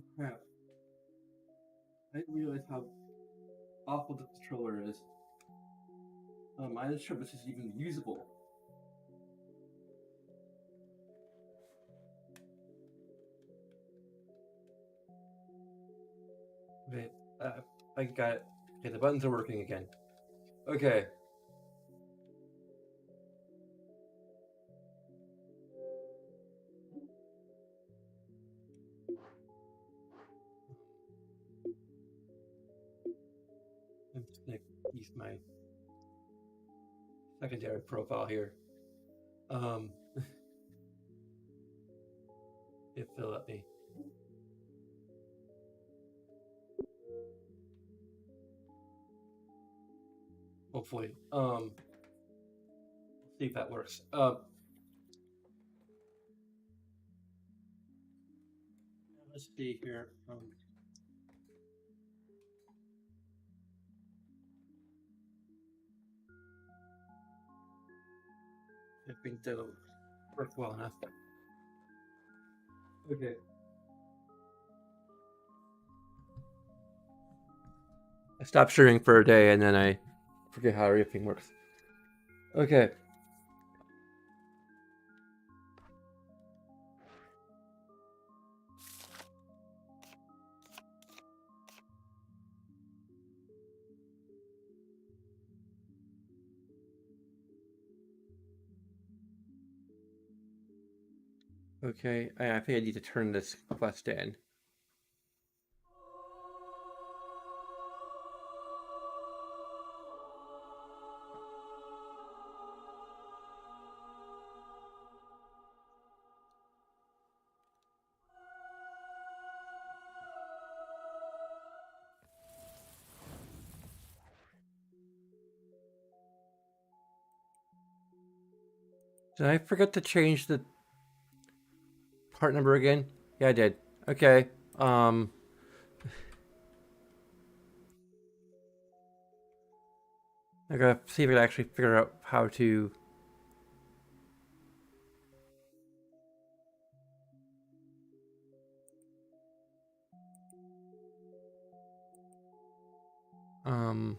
Oh crap. I didn't realize how awful the controller is. I'm not sure if this is even usable. Wait, I got it. Okay, the buttons are working again. Okay. I'm just gonna use my secondary profile here. If they'll let me. Hopefully. See if that works. Let's see here. I think that'll work well enough. Okay. I stopped streaming for a day and then I forget how everything works. Okay. Okay, I think I need to turn this quest in. Did I forget to change the part number again? Yeah, I did. Okay. I gotta see if I can actually figure out how to. Um.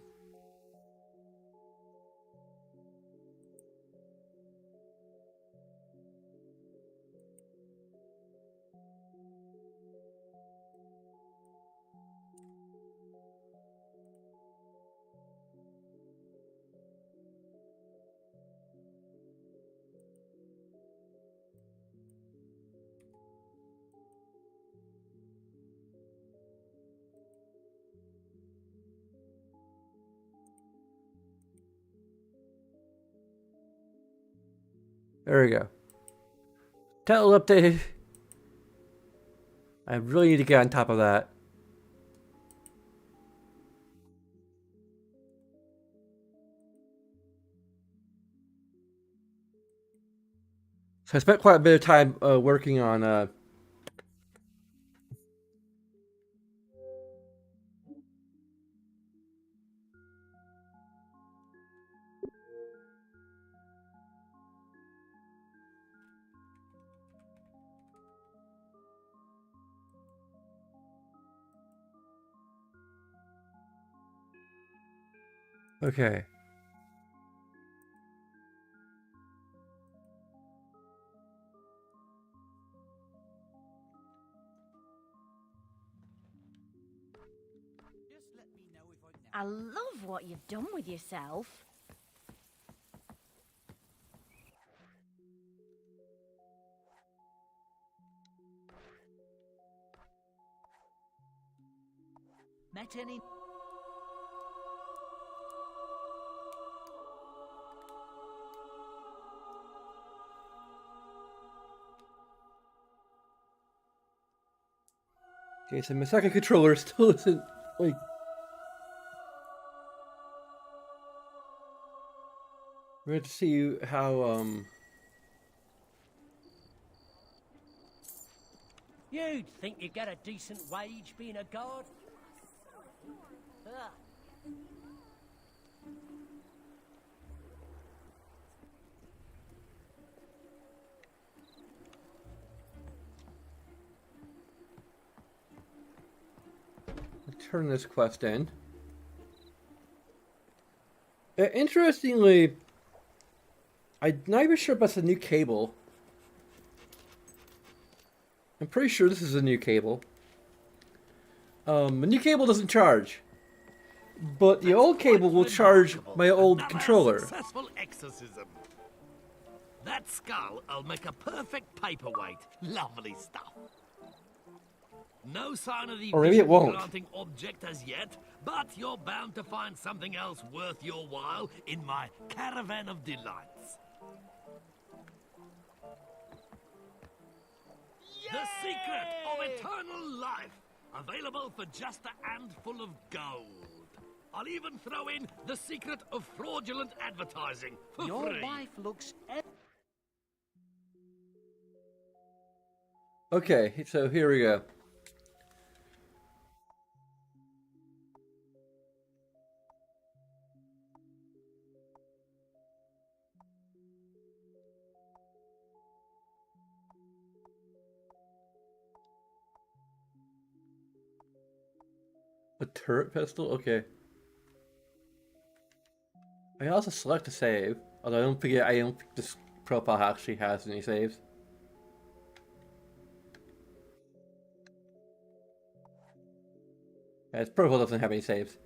There we go. Title update. I really need to get on top of that. So I spent quite a bit of time working on. Okay. I love what you've done with yourself. Met any? Okay, so my second controller still isn't like. We're going to see how You'd think you'd get a decent wage being a guard. turn this quest in. Interestingly, I'm not even sure if that's a new cable. I'm pretty sure this is a new cable. The new cable doesn't charge. But the old cable will charge my old controller. Successful exorcism. That skull'll make a perfect paperweight. Lovely stuff. No sign of the Or maybe it won't. granting object as yet, but you're bound to find something else worth your while in my caravan of delights. The secret of eternal life, available for just a handful of gold. I'll even throw in the secret of fraudulent advertising for Your free. wife looks Okay, so here we go. A turret pistol? Okay. I can also select a save, although I don't think this profile actually has any saves. Yeah, its profile doesn't have any saves.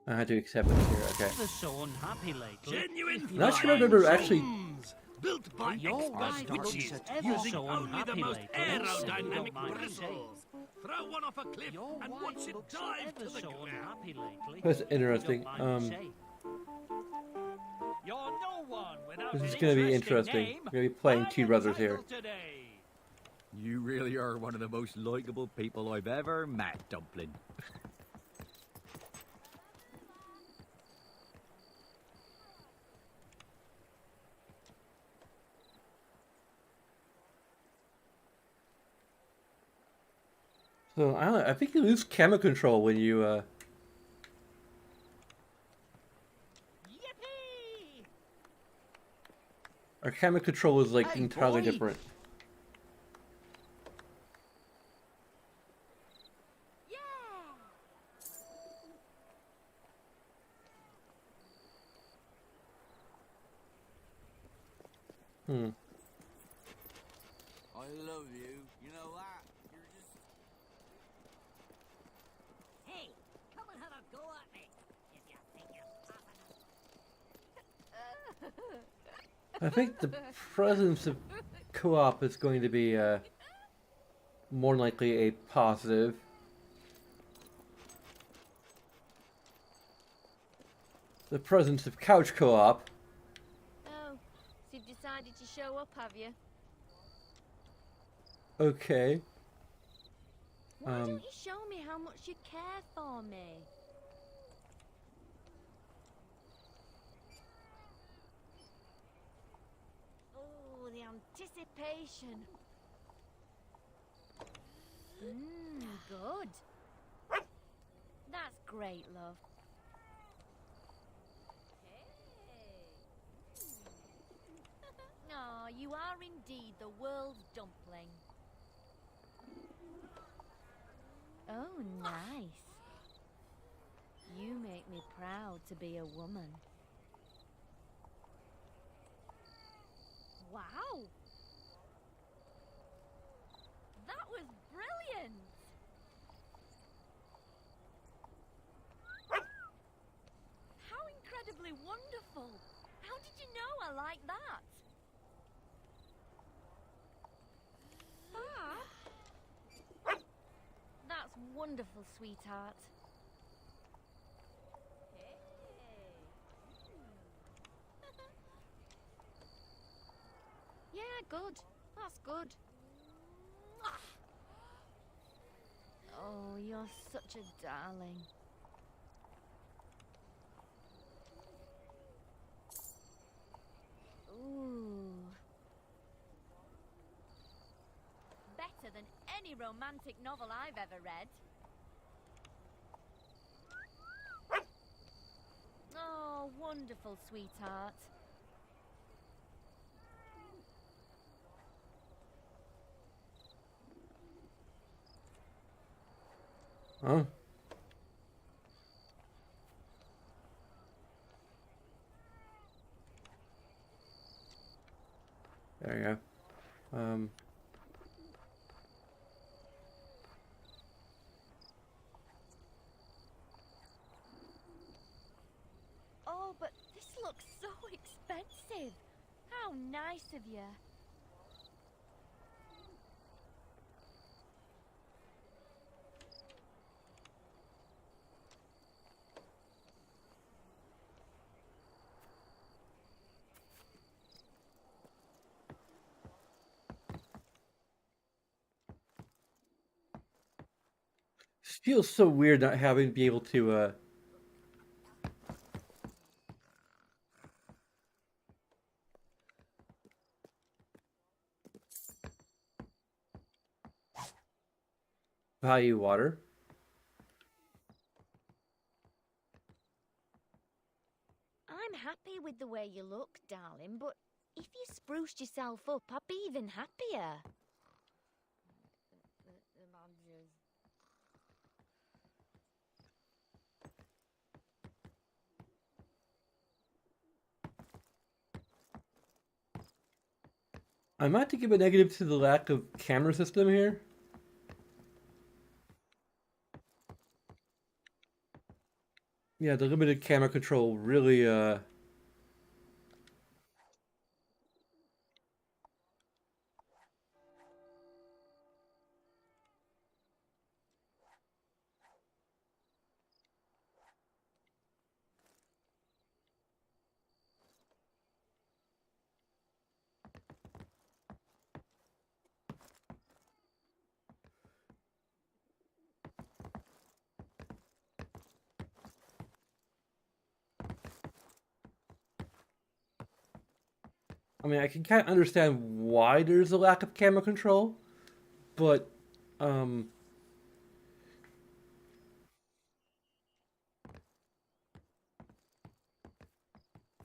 I had to accept it here, okay. ever so unhappy lately. Genuine Not sure I flying remember actually- drums, built by Your expert wife looks witches ever using so only the unhappy most lately. You don't aerodynamic mind me bristles. Throw one off a cliff Your and wife watch it looks dive to ever the so ground. unhappy lately. That's You don't interesting. mind me saying. You're no one without This is an gonna be interesting interesting. name. We're gonna be playing I two am brothers here. titled today. You really are one of the most likable people I've ever met, Dumpling. So I don't know, I think you lose camera control when you Yippee! our camera control is like Hey, entirely boy. different. Yeah! Hmm. I love you. You know that? You're just... Hey, come and have a go at me, if you think you're tough enough. I think the presence of co-op is going to be more likely a positive. The presence of couch co-op. Oh, so you've decided to show up, have you? Okay. Why don't you show me how much you care for me? Oh, the anticipation. Good. That's great, love. Oh, you are indeed the world's dumpling. Oh, nice. You make me proud to be a woman. Wow! That was brilliant! How incredibly wonderful! How did you know I like that? That's wonderful, sweetheart. Yeah, good. That's good. Oh, you're such a darling. Ooh. Better than any romantic novel I've ever read. wonderful, sweetheart. Huh? There you go. Oh, but this looks so expensive. How nice of you. Feels so weird not having to be able to value water. I'm happy with the way you look, darling, but if you spruced yourself up, I'd be even happier. I might have to give a negative to the lack of camera system here. Yeah, the limited camera control really. I mean, I can kind of understand why there's a lack of camera control, but um,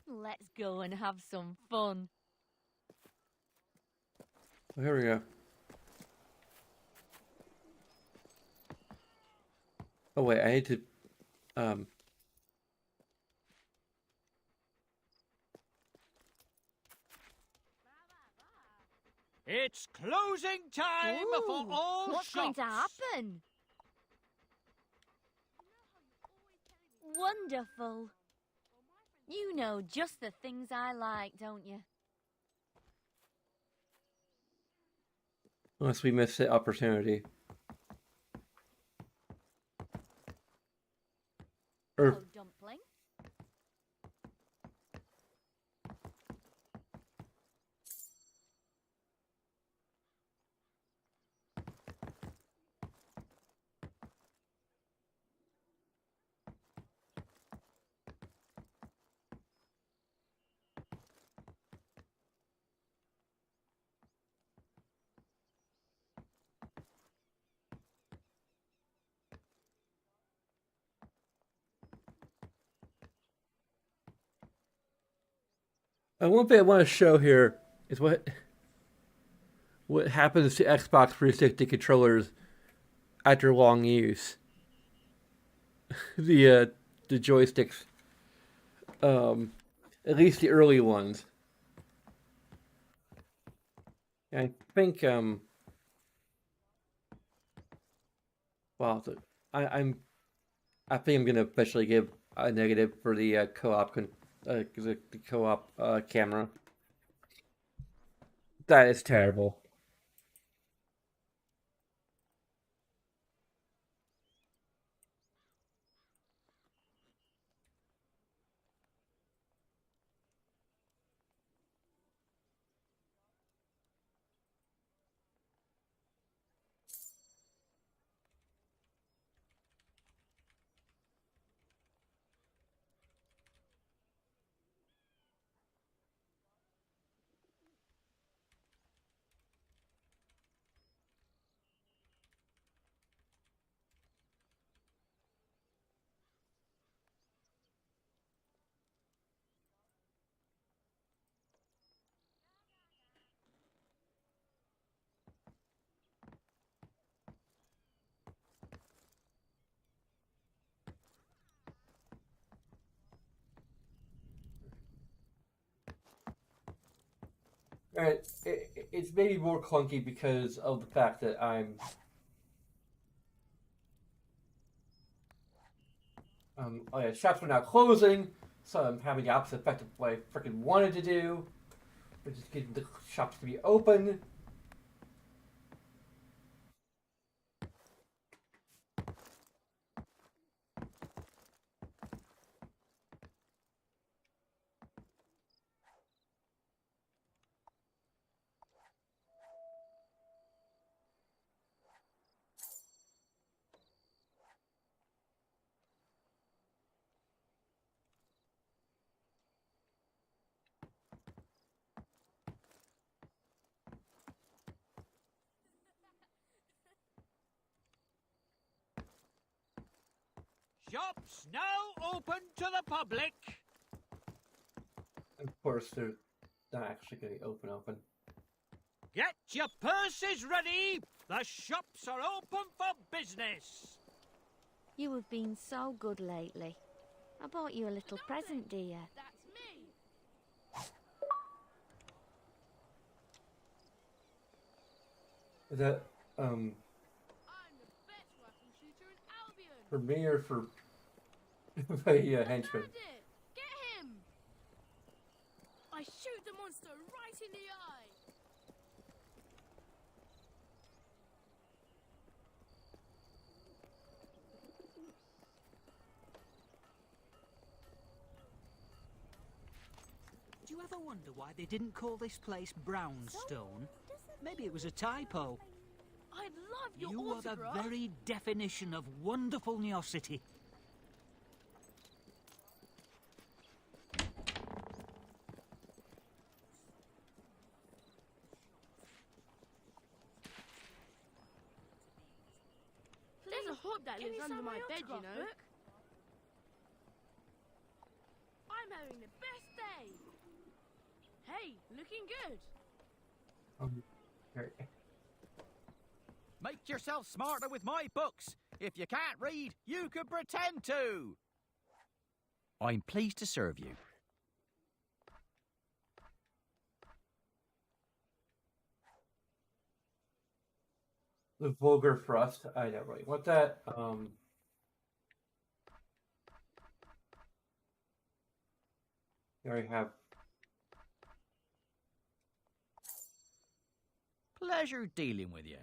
Let's go and have some fun. oh, here we go. Oh wait, I need to um. It's closing time for Ooh, all what's going to shops. happen? Wonderful. You know just the things I like, don't you? Unless we miss the opportunity. Hello, dumpling. One thing I want to show here is what happens to Xbox 360 controllers after long use. The joysticks, at least the early ones. I think well, I think I'm gonna officially give a negative for the the co-op camera. That is terrible. It's maybe more clunky because of the fact that oh yeah, shops are now closing, so I'm having the opposite effect of what I freaking wanted to do, which is getting the shops to be open. Shops now open to the public. Of course, they're not actually going to open. Get your purses ready. The shops are open for business. You have been so good lately. I bought you a little present, dear. That's me. Is that I'm the best rifle shooter in Albion. for me or for my henchman? Found it. Get him. I shoot the monster right in the eye. Do you ever wonder why they didn't call this place Brownstone? Maybe it was a typo. I'd love your You are the autograph. very definition of wonderful neosity. There's a hook that lives under my bed, you know. I'm having the best day. Hey, looking good. Right. Make yourself smarter with my books. If you can't read, you could pretend to. I'm pleased to serve you. The vulgar thrust. I don't really want that. You already have. Pleasure dealing with you.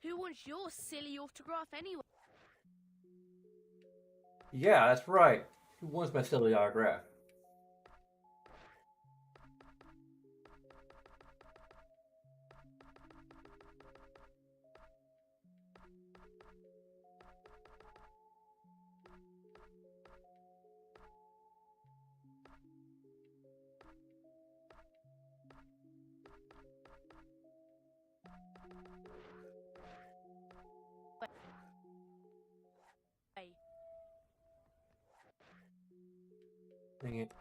Who wants your silly autograph anyway? Yeah, that's right. Who wants my silly autograph? Hey. Dang it.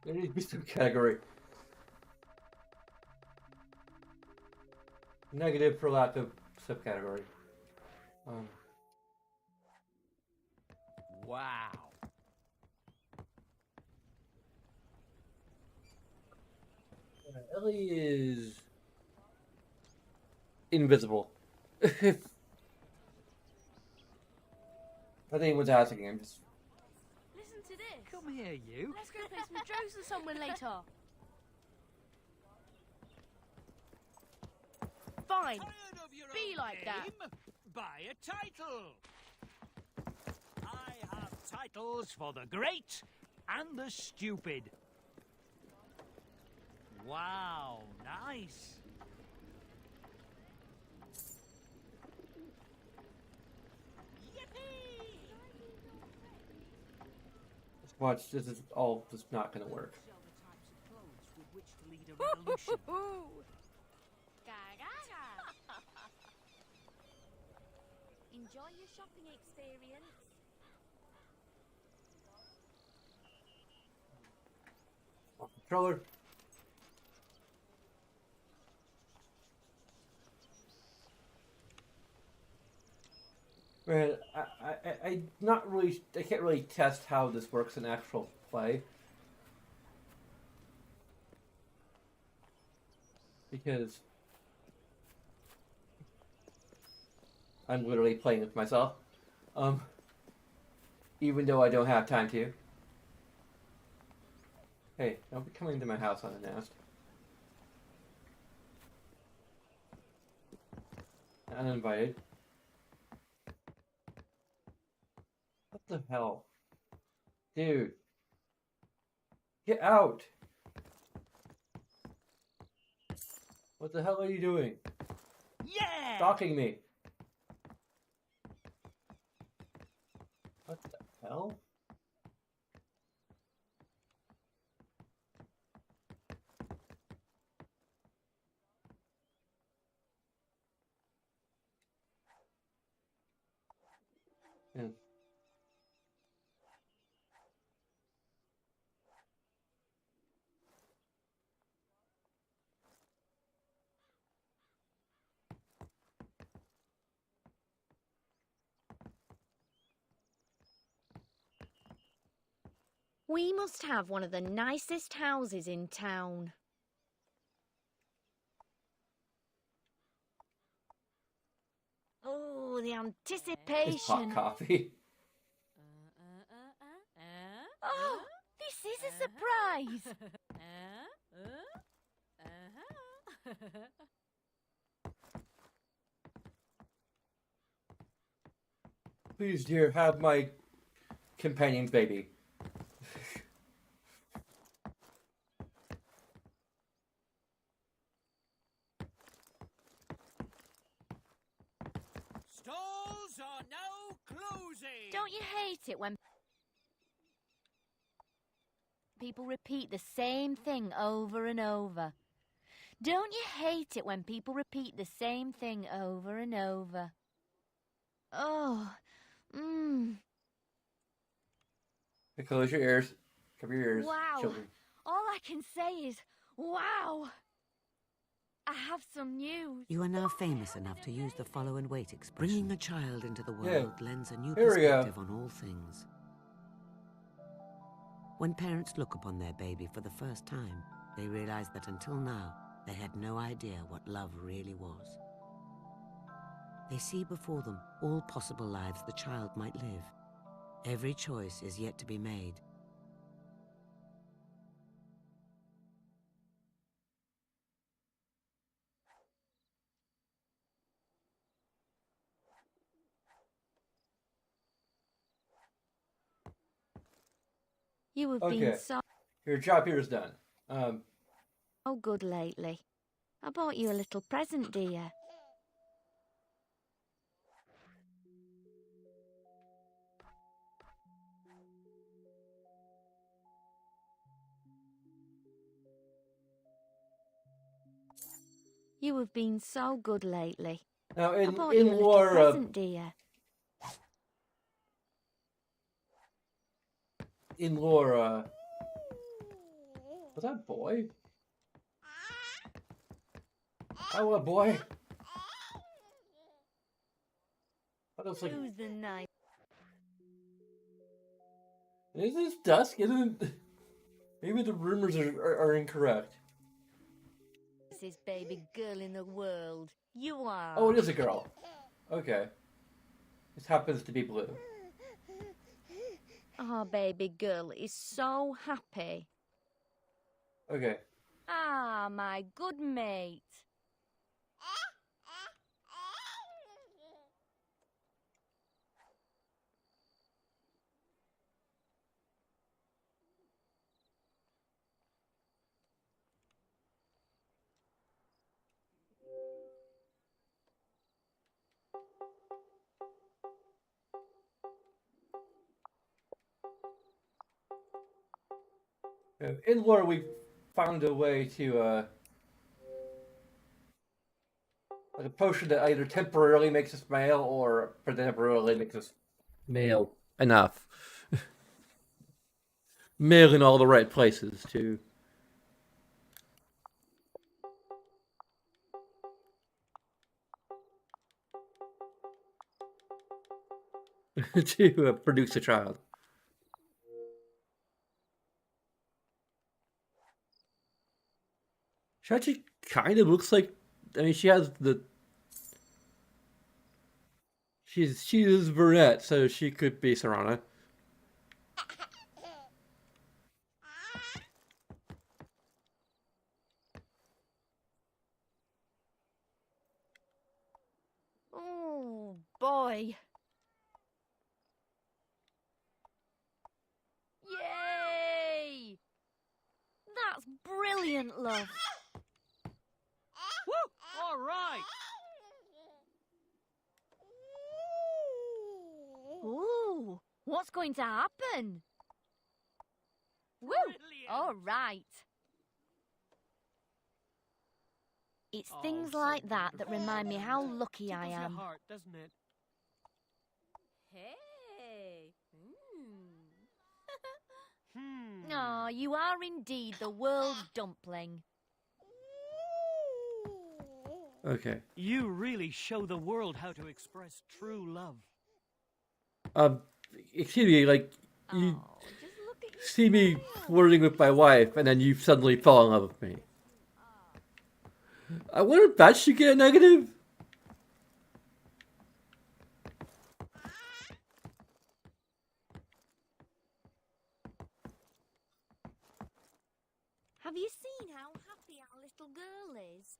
There needs to be some category. Negative for lack of subcategory. Wow. Ellie is invisible. If not anyone's asking, I'm just. Listen to this. Come here, you. Let's go play some jokes with someone later. Fine. Tired of your Be own like that. game? Buy a title. I have titles for the great and the stupid. Wow, nice. Yippee! Just watch. This is all just not gonna work. Sell the types of clothes with which to lead a revolution. Enjoy your shopping experience. Controller. Man, I not really, I can't really test how this works in actual play. Because I'm literally playing with myself. Even though I don't have time to. Hey, don't be coming to my house unannounced. Uninvited. What the hell? Dude. Get out! What the hell are you doing? Yeah! Stalking me! What the hell? Yeah. We must have one of the nicest houses in town. Oh, the It's hot anticipation. coffee. Oh, this is a surprise. Please, dear, have my companion's baby. Stalls are now closing! Don't you hate it when people repeat the same thing over and over? Don't you hate it when people repeat the same thing over and over? Oh, Close your ears. Cover your ears, wow. children. All I can say is, wow. I have some news. You are now famous enough to use the follow and wait expression. Bringing a child into the world lends a new Here we go. perspective on all things. When parents look upon their baby for the first time, they realize that until now, they had no idea what love really was. They see before them all possible lives the child might live. Every choice is yet to be made. You have Okay. been so Your job here is done. good lately. I bought you a little present, dear. You have been so good lately. Now, I in bought you a little lore, present, dear. in lore, was that a boy? Oh, a boy. What else? Like, Who's the nice? is this dusk? Isn't it? Maybe the rumors are incorrect. Nicest baby girl in the world. You are. Oh, it is a girl. Okay. This happens to be blue. Our baby girl is so happy. Okay. Ah, my good mate. In lore, we found a way to, like a potion that either temporarily makes us male or temporarily makes us male enough. Male in all the right places, too. to produce a child. She actually kind of looks like. I mean, she has the. She is brunette, so she could be Serana. Oh, boy. Yay! That's brilliant, love. Woo! All right. Ooh, what's going to happen? Woo! Brilliant. All right. It's Oh, things so like that wonderful. remind me how lucky I Tickles your am. heart, doesn't it? Hey. Oh, you are indeed the world's dumpling. Okay. You really show the world how to express true love. Excuse me, like you Oh, just look at you. see me flirting with my wife, and then you suddenly fall in love with me. I wonder if that should get a negative. Have you seen how happy our little girl is?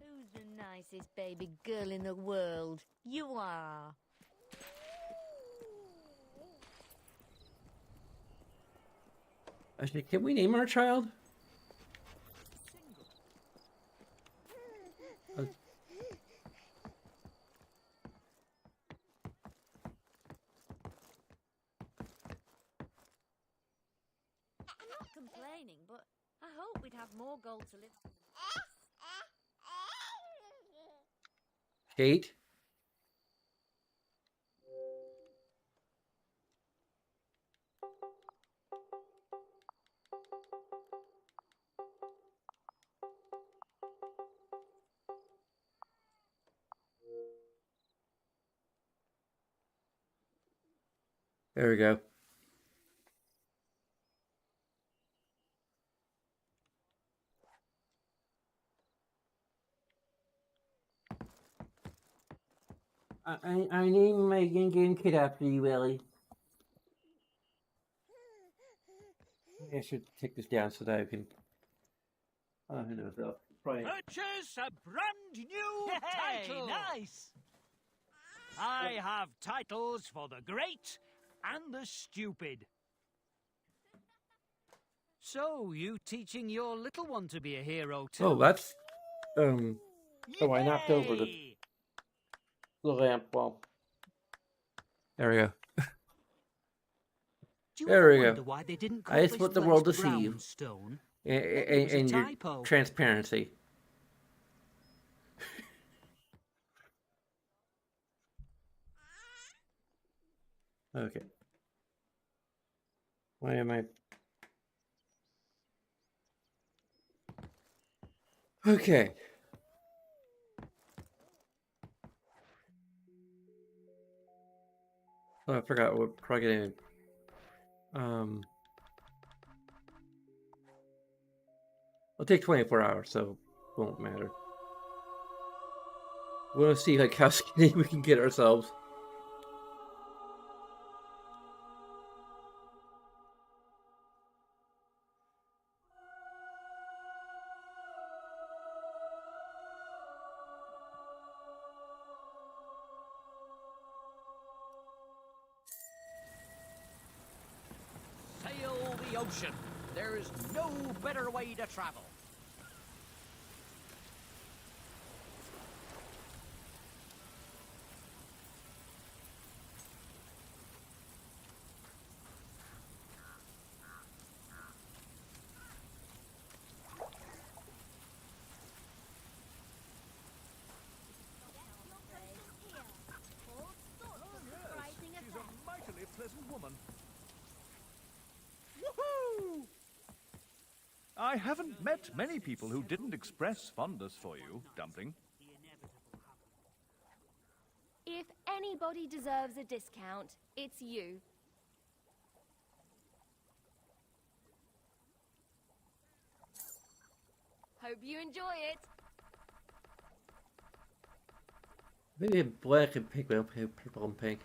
Who's the nicest baby girl in the world? You are. Actually, can we name our child? I'm not complaining, but I hope we'd have more gold to live on. Kate. There we go. I named my Gingan kid after you, Ellie. I should take this down so that I can. Who knows? Probably. Purchase a brand new title. Nice. I have titles for the great and the stupid. So, you teaching your little one to be a hero too? Oh, that's. Oh, I knocked over Yay! the lamp. Well, there we go. Do you There ever we go. wonder why they didn't call I just this want the place world to see you. Brownstone? And your typo. transparency. Okay. Why am I? Okay. Oh, I forgot what plug-in. It'll take 24 hours, so it won't matter. We want to see like how skinny we can get ourselves. Sail the ocean. There is no better way to travel. I haven't met many people who didn't express fondness for you, Dumpling. If anybody deserves a discount, it's you. Hope you enjoy it. Maybe black and pink, but purple and pink.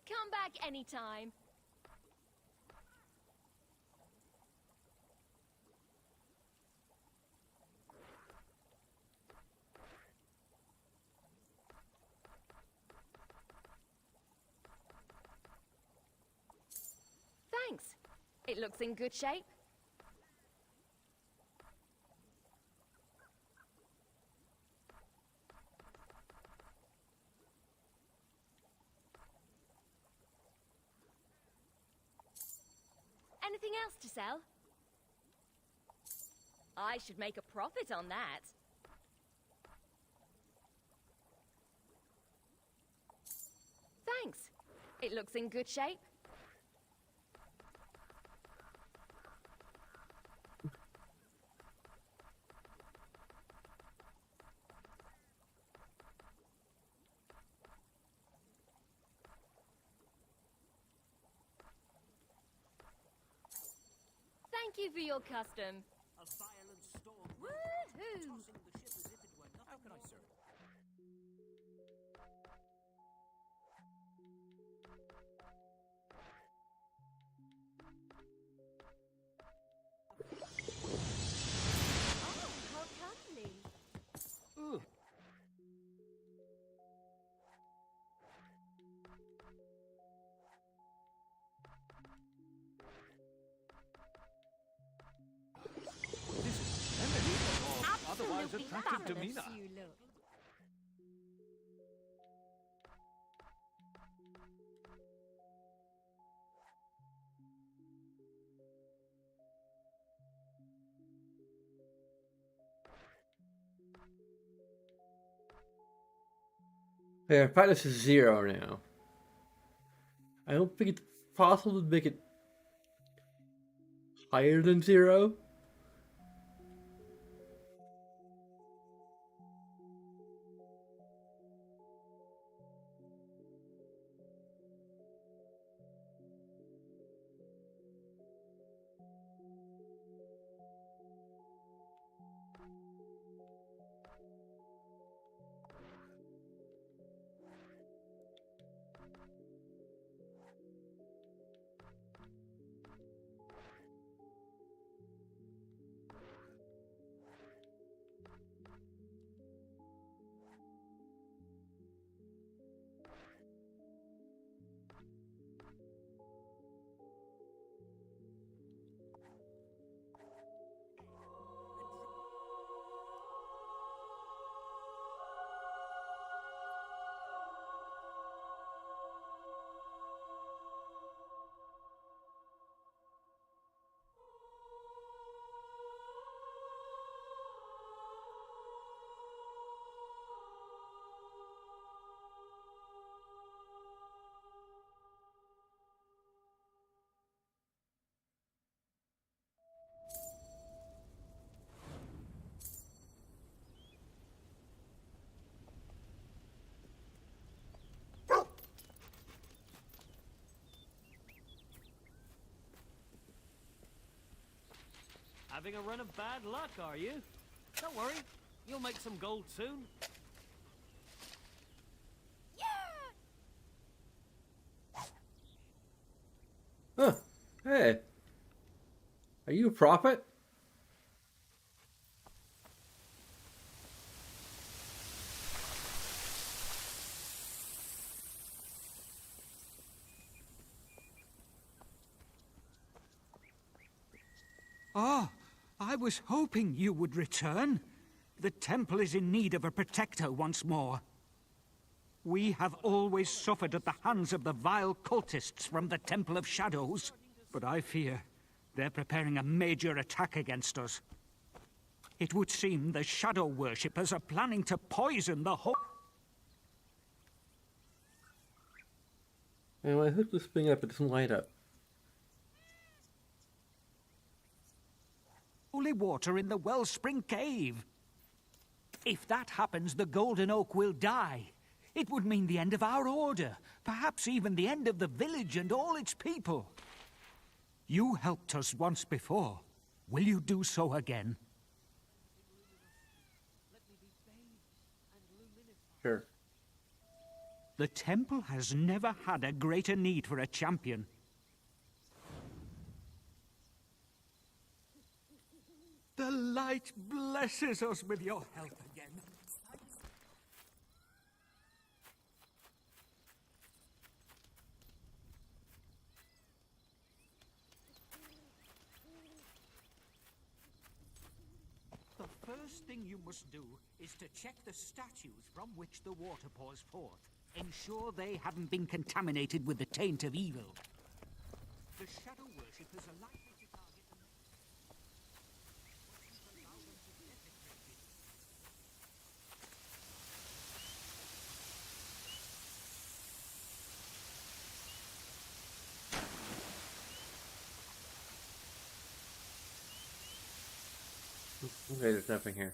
Come back anytime. Thanks. It looks in good shape. Anything else to sell? I should make a profit on that. Thanks. It looks in good shape. Thank you for your custom. A violent storm. Woohoo! Tossing the ship as if it were nothing. How can I serve? Oh, how cuddly. Ugh. Otherwise Absolutely attractive fabulous demeanor. you look. Yeah, practice is 0 now. I don't think it's possible to make it higher than 0. Having a run of bad luck, are you? Don't worry, you'll make some gold soon. Huh. Hey. Are you a prophet? Ah, I was hoping you would return. The temple is in need of a protector once more. We have always suffered at the hands of the vile cultists from the Temple of Shadows, but I fear they're preparing a major attack against us. It would seem the Shadow Worshippers are planning to poison the whole... And when I hook this thing up, it doesn't light up. Holy water in the Wellspring Cave. If that happens, the Golden Oak will die. It would mean the end of our order, perhaps even the end of the village and all its people. You helped us once before. Will you do so again? Sure. The temple has never had a greater need for a champion. The light blesses us with your help again. The first thing you must do is to check the statues from which the water pours forth. Ensure they haven't been contaminated with the taint of evil. The shadow worshippers are likely to target the Okay, there's nothing here.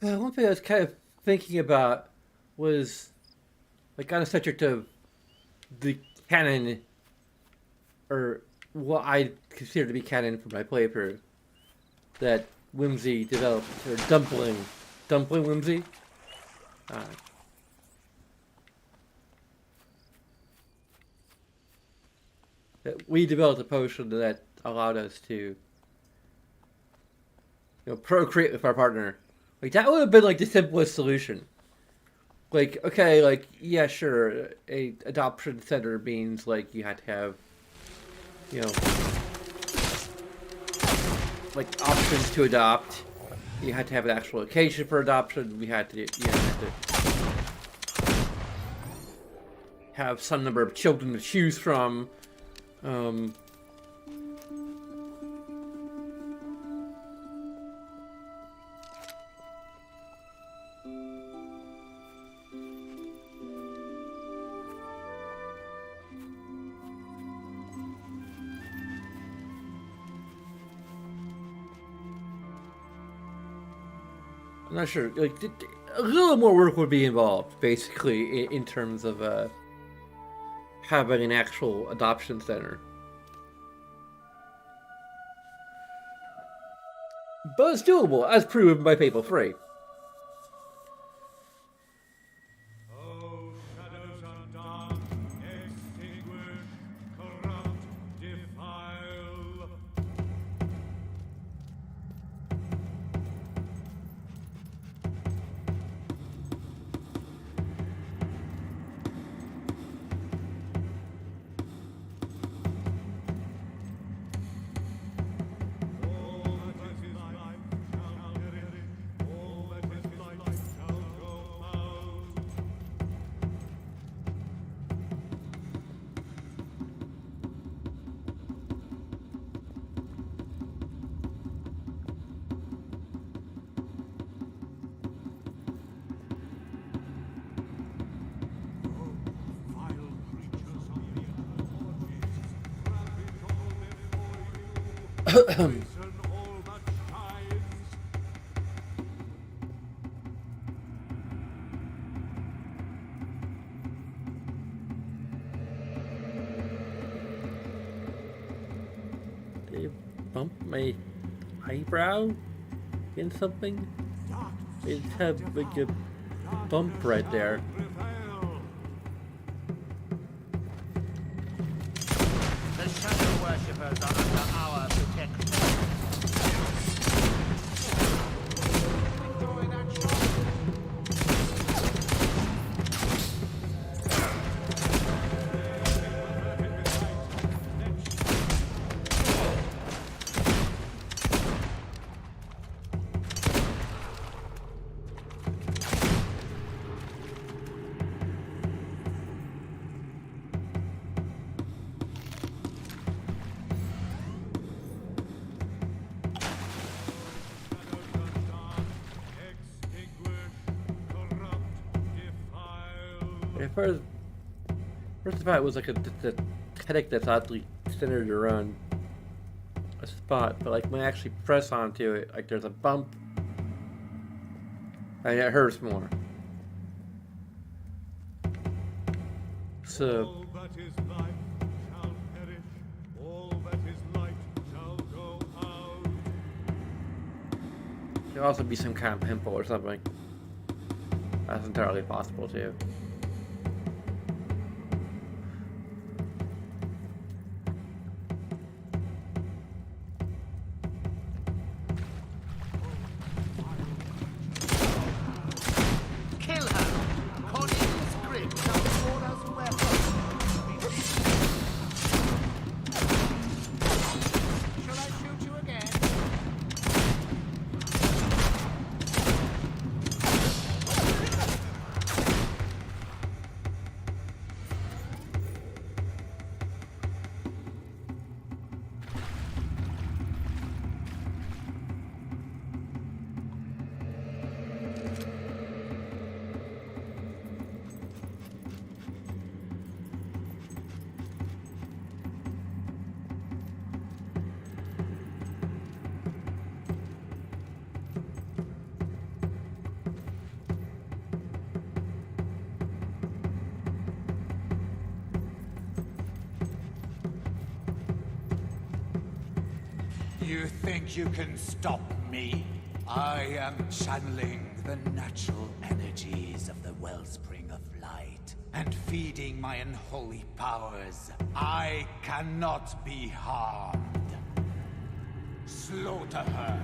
One thing I was kind of thinking about was, like, on a subject of the canon, or what I consider to be canon for my playthrough, that Whimsy developed, or Dumpling Whimsy. That we developed a potion that allowed us to, procreate with our partner. Like, that would have been, like, the simplest solution. Like, okay, like, yeah, sure, a adoption center means, like, you had to have, like, options to adopt. You had to have an actual location for adoption. You had to have some number of children to choose from. I'm not sure. Like, a little more work would be involved, basically, in terms of having an actual adoption center. But it's doable, as proven by Fable 3. They bump my eyebrow in something? They just have like a bump right there. worshippers are under our protection. First of all, it was like a headache that's oddly centered around a spot, but like when I actually press onto it, like there's a bump, and it hurts more. So. All that is life shall perish, all that is light shall go out. There'll also be some kind of pimple or something. That's entirely possible too. You think you can stop me? I am channeling the natural energies of the wellspring of light and feeding my unholy powers. I cannot be harmed. Slaughter her.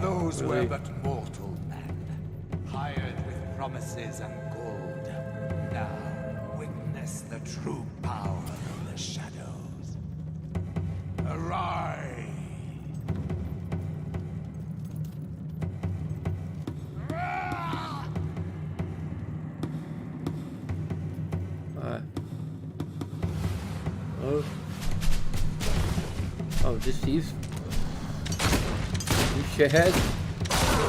Those were but mortal men, hired with promises and gold. Now, witness the true power of the shadows. Arise! Oh, just these shitheads?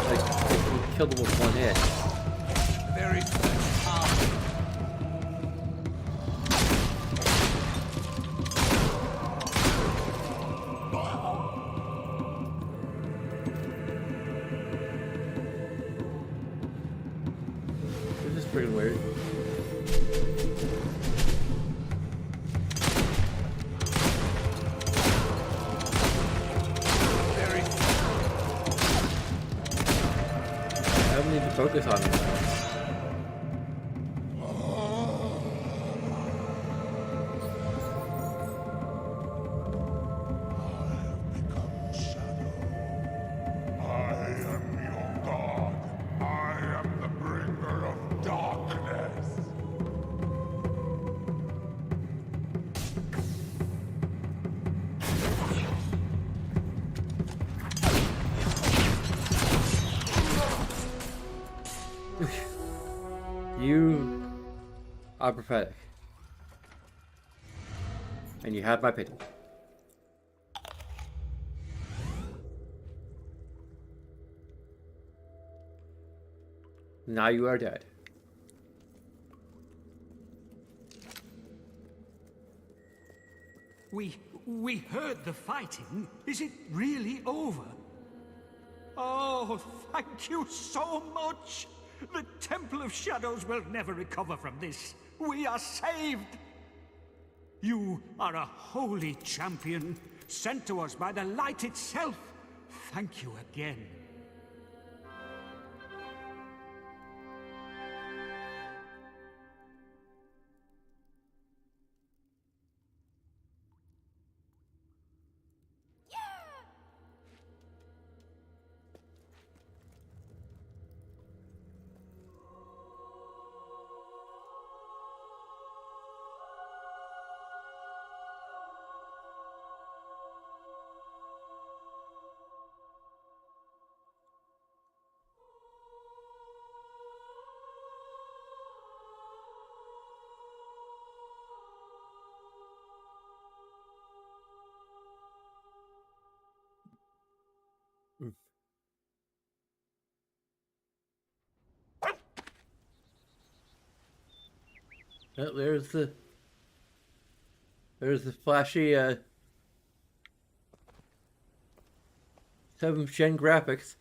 Like, you killed them with one hit. Very This is pretty weird. I need to focus on it. You are prophetic. And you have my pity. Now you are dead. We heard the fighting. Is it really over? Oh, thank you so much. The Temple of Shadows will never recover from this. We are saved! You are a holy champion, sent to us by the light itself. Thank you again. Oh, there's the flashy 7th gen graphics.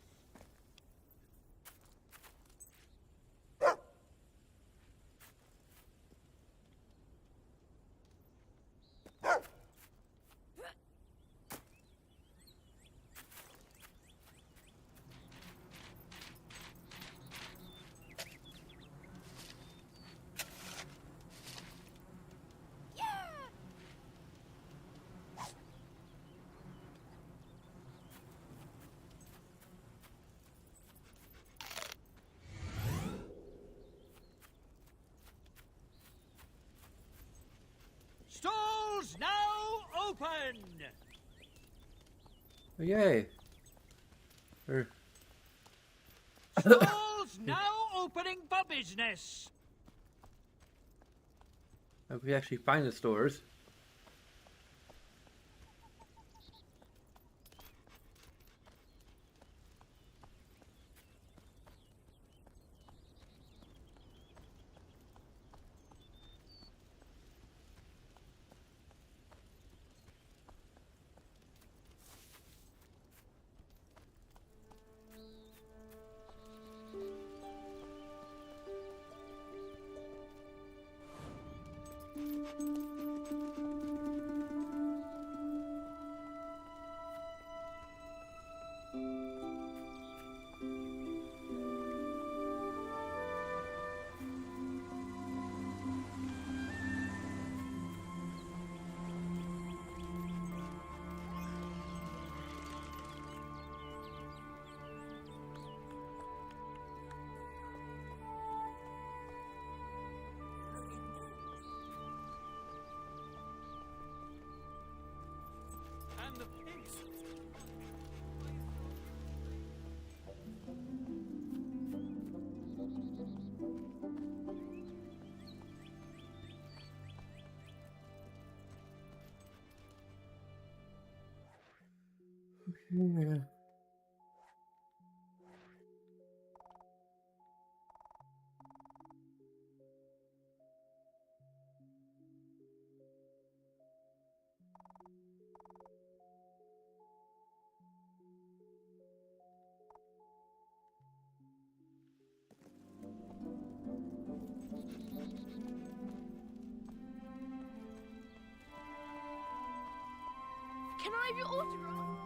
Stalls now open! Yay. Stalls now opening for business! Hope we actually find the stores. And the pigs. Yeah. Can I have your autograph?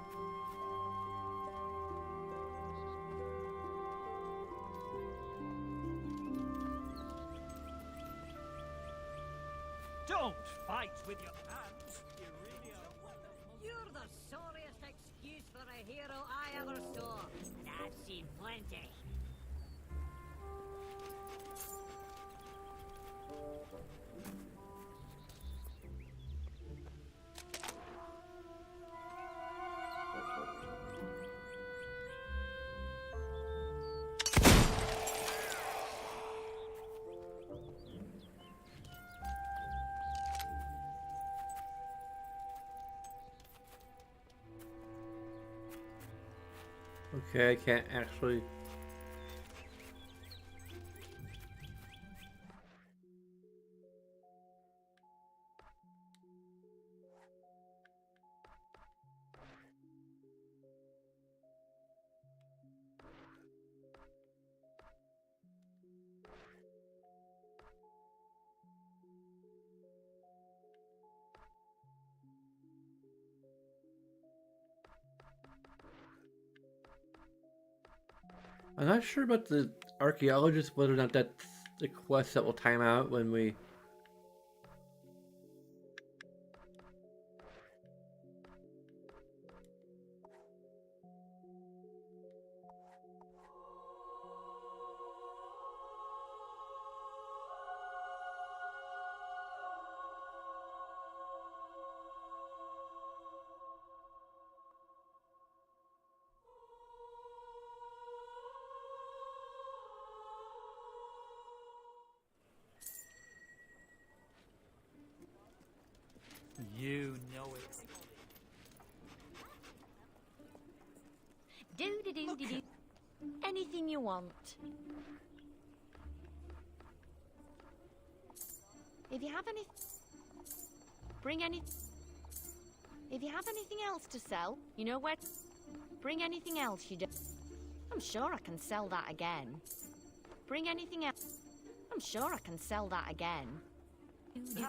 Don't fight with your hands. You really are wonderful. You're the sorriest excuse for a hero I ever saw, and I've seen plenty. Okay, I can't actually. I'm not sure about the archaeologist, whether or not that's the quest that will time out when we... You know it. Do. Anything you want. If you have any... Bring any... If you have anything else to sell, you know where... Bring anything else you do. I'm sure I can sell that again. Bring anything else. I'm sure I can sell that again. Do.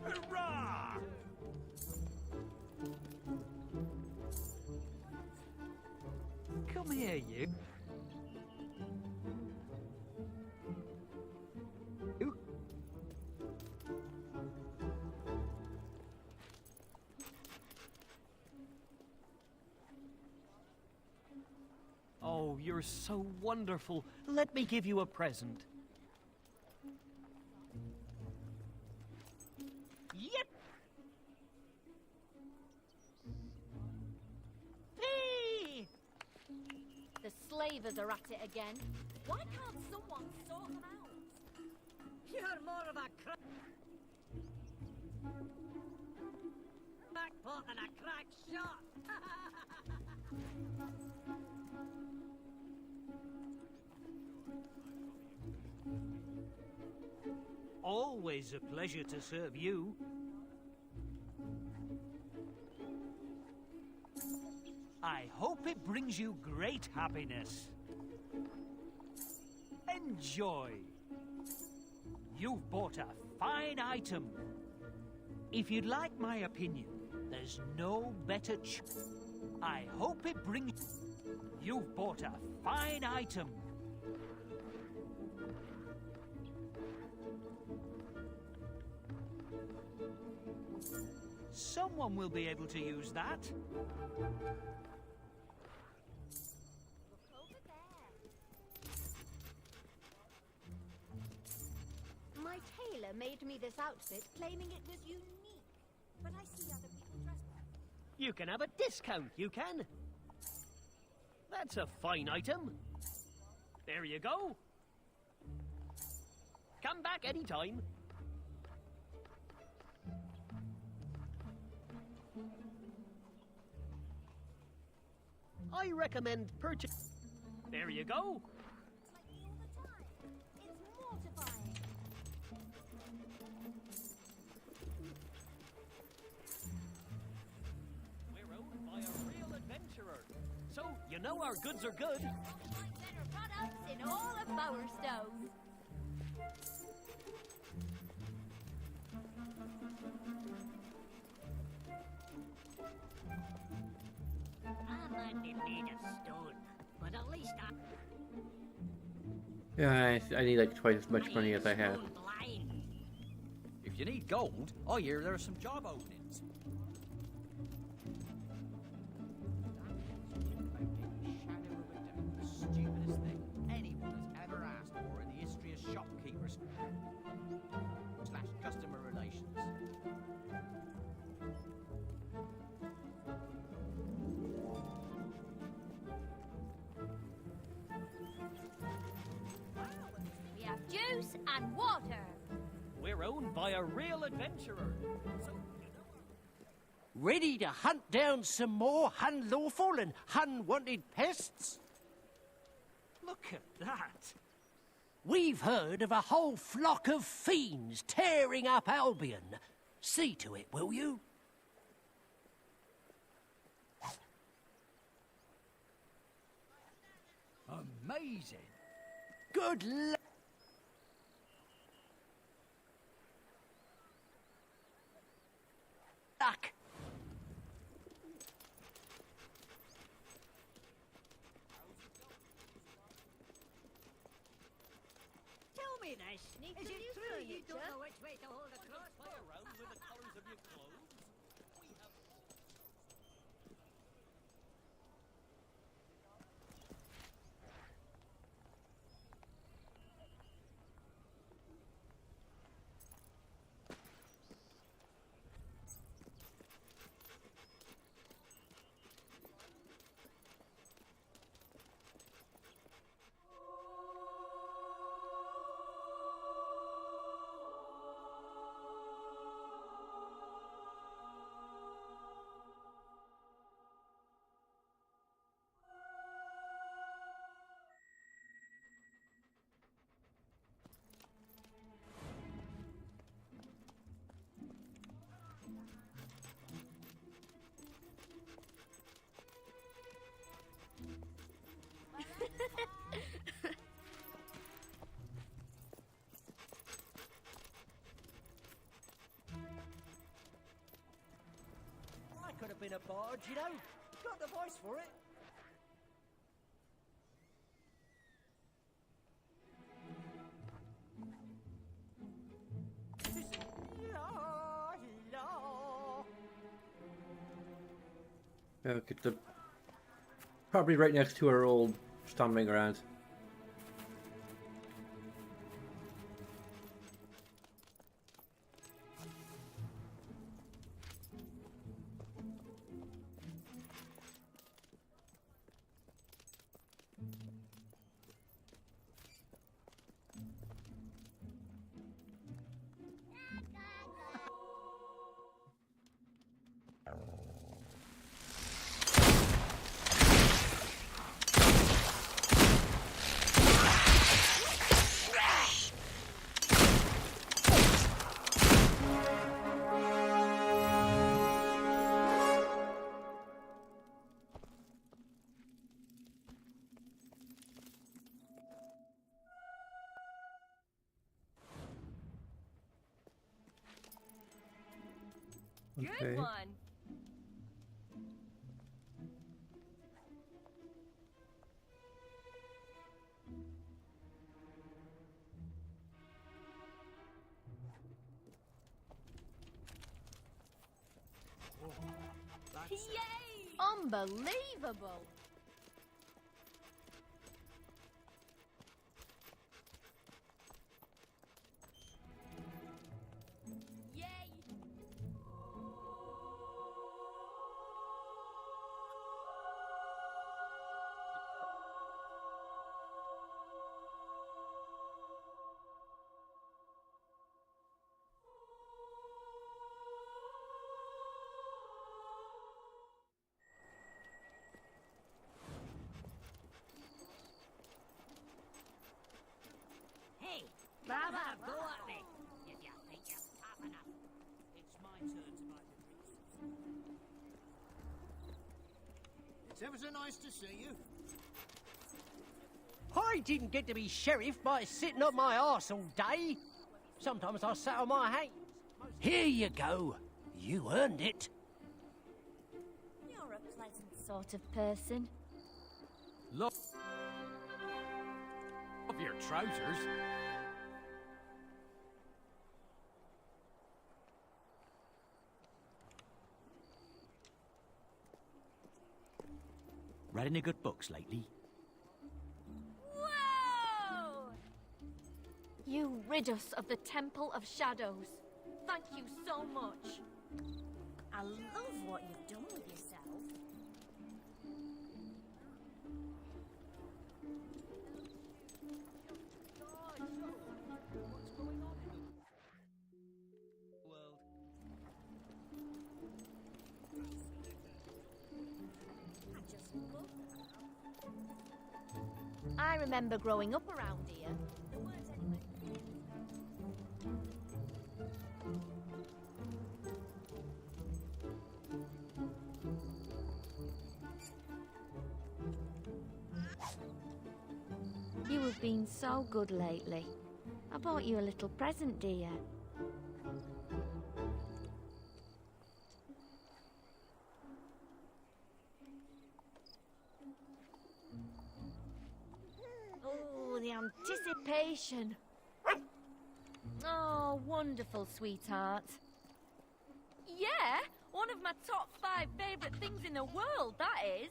Hurrah! Come here, you. Oh, you're so wonderful. Let me give you a present. Yep. Hey! The slavers are at it again. Why can't someone sort them out? You're more of a crackpot than a crack shot. Always a pleasure to serve you. I hope it brings you great happiness. Enjoy. You've bought a fine item. If you'd like my opinion, there's no better I hope it brings... You've bought a fine item. Someone will be able to use that. My tailor made me this outfit, claiming it was unique. But I see other people dress... You can have a discount, you can. That's a fine item. There you go. Come back anytime. I recommend purchase. There you go. We're owned by a real adventurer, so you know our goods are good. Better products in all of Bowerstone. I might be made of stone, but at least Yeah, I need like twice as much money as I have. If you need gold, I hear there are some job openings. The stupidest thing anyone has ever asked for in the history of shopkeepers / customer relations. We have owned by a real adventurer. Ready to hunt down some more unlawful and unwanted pests? Look at that. We've heard of a whole flock of fiends tearing up Albion. See to it, will you? Amazing. Good luck. Tell me this. Is it true you don't know which way to hold a crossbow? Around with the colours of your clothes. We have... I could have been a bard, you know. Got the voice for it. Yeah, get the probably right next to our old stomping grounds. Good one. Yay! Unbelievable! Yay! Hey, have a go at me if you think you're tough enough. It's my turn to buy the drinks. It's ever so nice to see you. I didn't get to be sheriff by sitting on my arse all day. Sometimes I sat on my hands. Here you go. You earned it. You're a pleasant sort of person. Love your trousers. Read any good books lately? Whoa! You rid us of the Temple of Shadows. Thank you so much. I love what you've done with yourself. I remember growing up around here, there weren't any... You have been so good lately. I bought you a little present, dear. Oh, the anticipation. Oh, wonderful, sweetheart. Yeah, one of my top 5 favourite things in the world, that is.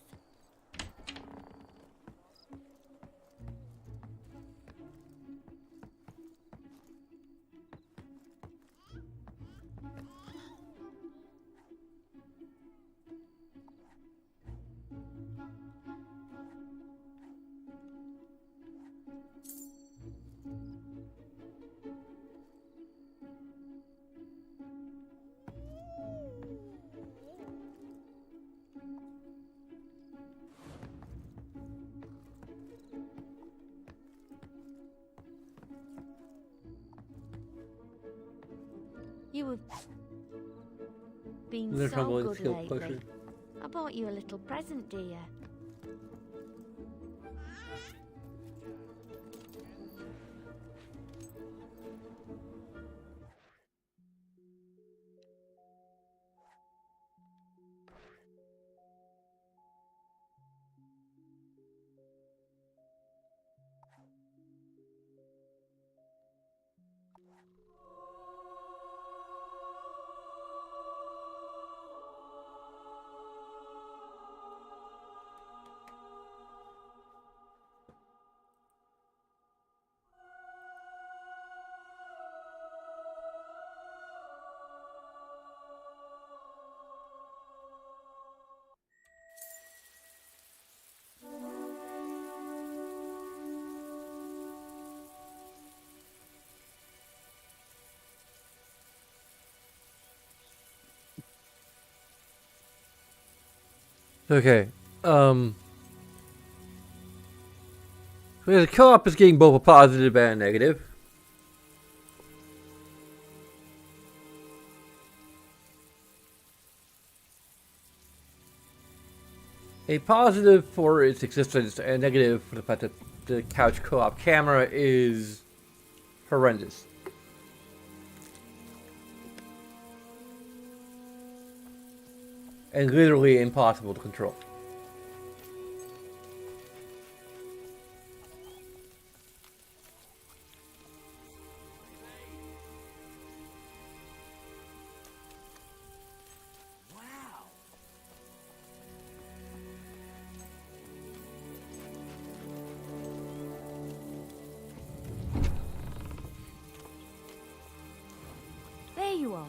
You have been They're so trouble with good skill lately. potion. I bought you a little present, dear. Okay. The co-op is getting both a positive and a negative. A positive for its existence and a negative for the fact that the couch co-op camera is horrendous. And literally impossible to control. There you are.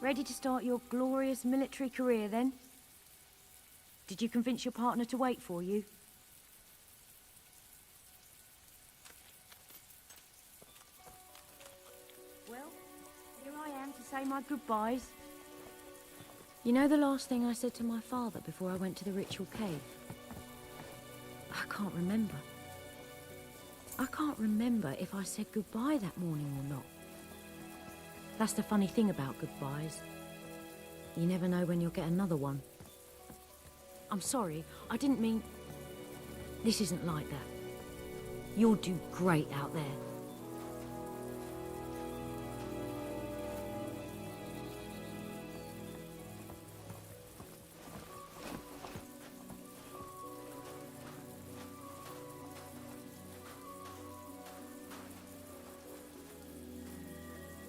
Ready to start your glorious military career, then? Did you convince your partner to wait for you? Well, here I am to say my goodbyes. You know the last thing I said to my father before I went to the ritual cave? I can't remember. I can't remember if I said goodbye that morning or not. That's the funny thing about goodbyes. You never know when you'll get another one. I'm sorry, I didn't mean... This isn't like that. You'll do great out there.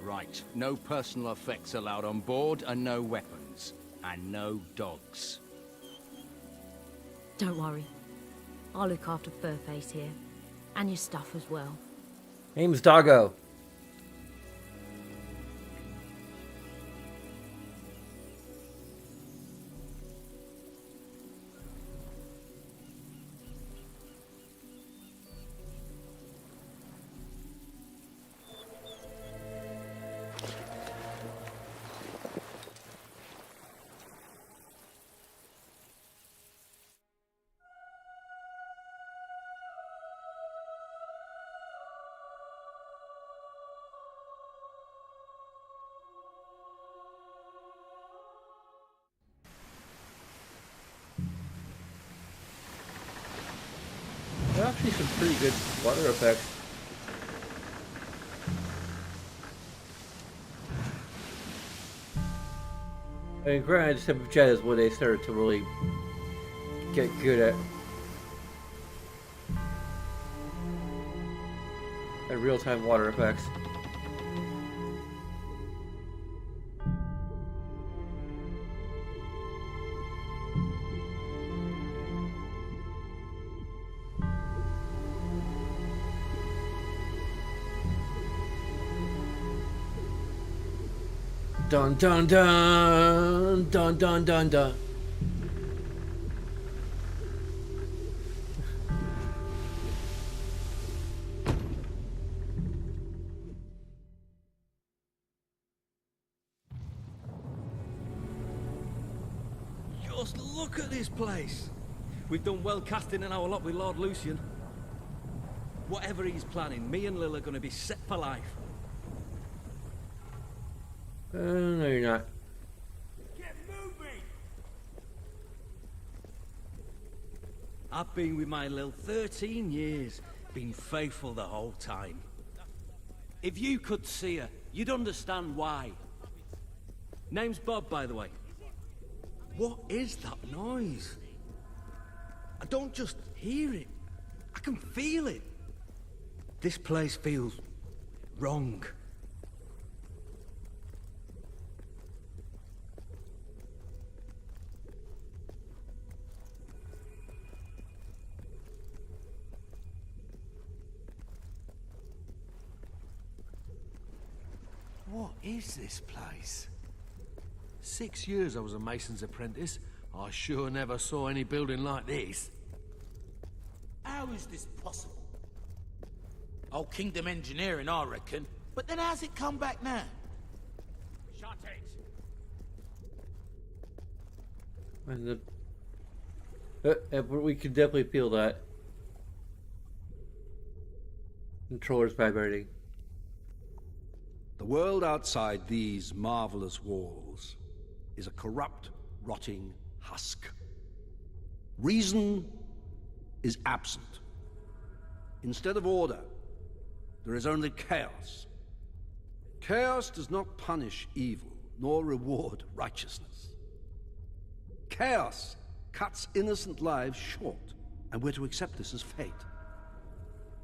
Right, no personal effects allowed on board, and no weapons. And no dogs. Don't worry. I'll look after Furface here. And your stuff as well. Name's Doggo. actually some pretty good water effects. I mean, granted, Step of Jet is what they started to really get good at real-time water effects. Dun dun dun dun dun dun dun. Just look at this place. We've done well casting in our lot with Lord Lucian. Whatever he's planning, me and Lil are going to be set for life. No, you're not. Get moving! I've been with my Lil 13 years, been faithful the whole time. If you could see her, you'd understand why. Name's Bob, by the way. What is that noise? I don't just hear it, I can feel it. This place feels wrong. What is this place? 6 years I was a mason's apprentice. I sure never saw any building like this. How is this possible? Old Kingdom engineering, I reckon. But then how's it come back now? Shut it! And we can definitely feel that. Controller's vibrating. The world outside these marvelous walls is a corrupt, rotting husk. Reason is absent. Instead of order, there is only chaos. Chaos does not punish evil, nor reward righteousness. Chaos cuts innocent lives short, and we're to accept this as fate.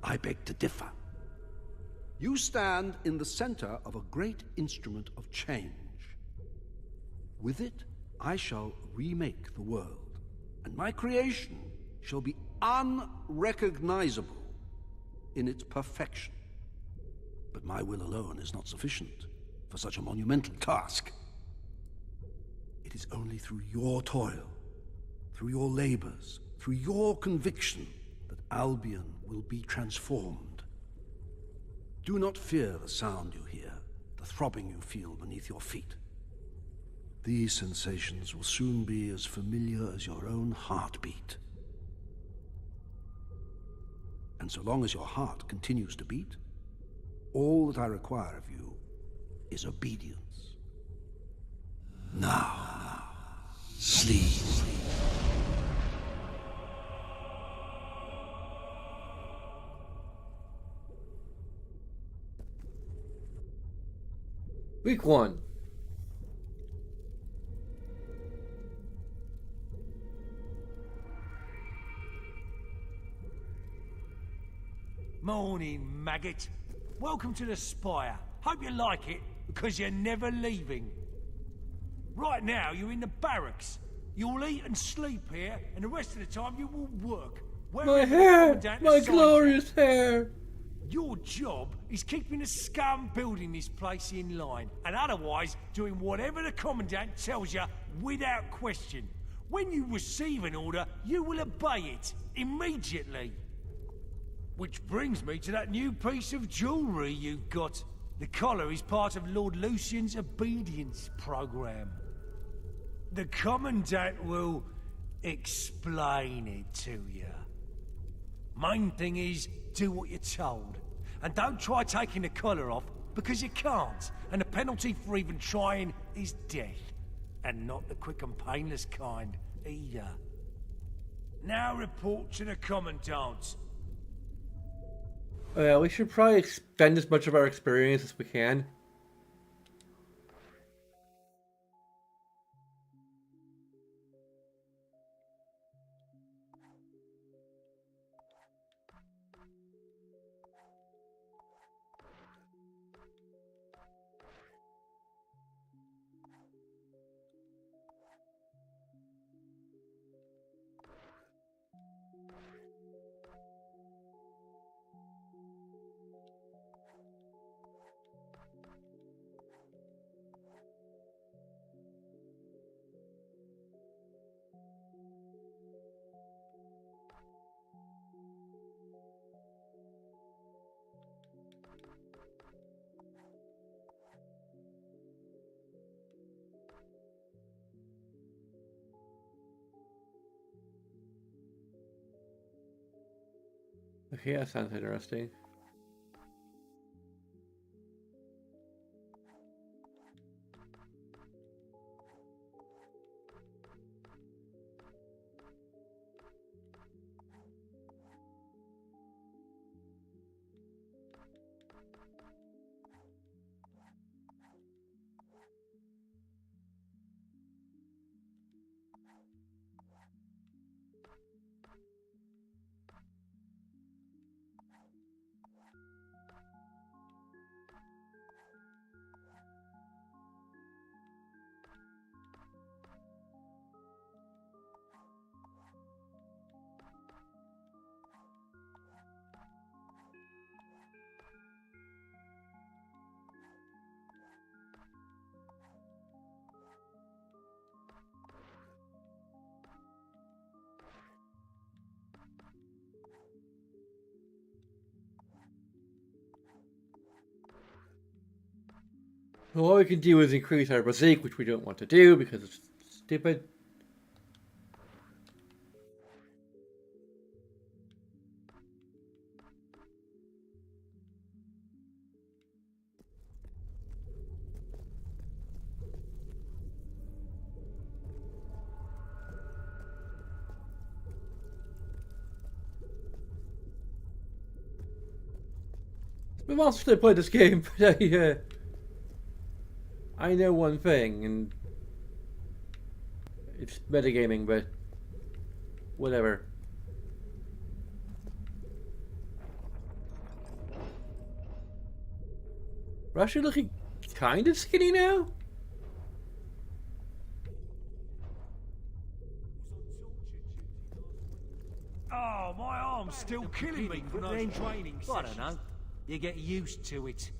I beg to differ. You stand in the center of a great instrument of change. With it, I shall remake the world, and my creation shall be unrecognizable in its perfection. But my will alone is not sufficient for such a monumental task. It is only through your toil, through your labors, through your conviction, that Albion will be transformed. Do not fear the sound you hear, the throbbing you feel beneath your feet. These sensations will soon be as familiar as your own heartbeat. And so long as your heart continues to beat, all that I require of you is obedience. Now, sleep. Week 1. Morning, maggot. Welcome to the Spire. Hope you like it, because you're never leaving. Right now, you're in the barracks. You'll eat and sleep here, and the rest of the time you will work. My hair! My glorious hair! Your job is keeping the scum building this place in line, and otherwise doing whatever the Commandant tells you without question. When you receive an order, you will obey it immediately. Which brings me to that new piece of jewellery you've got. The collar is part of Lord Lucian's obedience program. The Commandant will explain it to you. Main thing is, do what you're told. And don't try taking the collar off, because you can't. And the penalty for even trying is death. And not the quick and painless kind, either. Now report to the Commandant. We should probably spend as much of our experience as we can. Okay, that sounds interesting. Well, what we can do is increase our physique, which we don't want to do because it's stupid. We've also still played this game, but I know one thing, and it's metagaming, but whatever. We're actually looking kind of skinny now. Oh, my arm's still killing me from those training sessions. I don't know. You get used to it.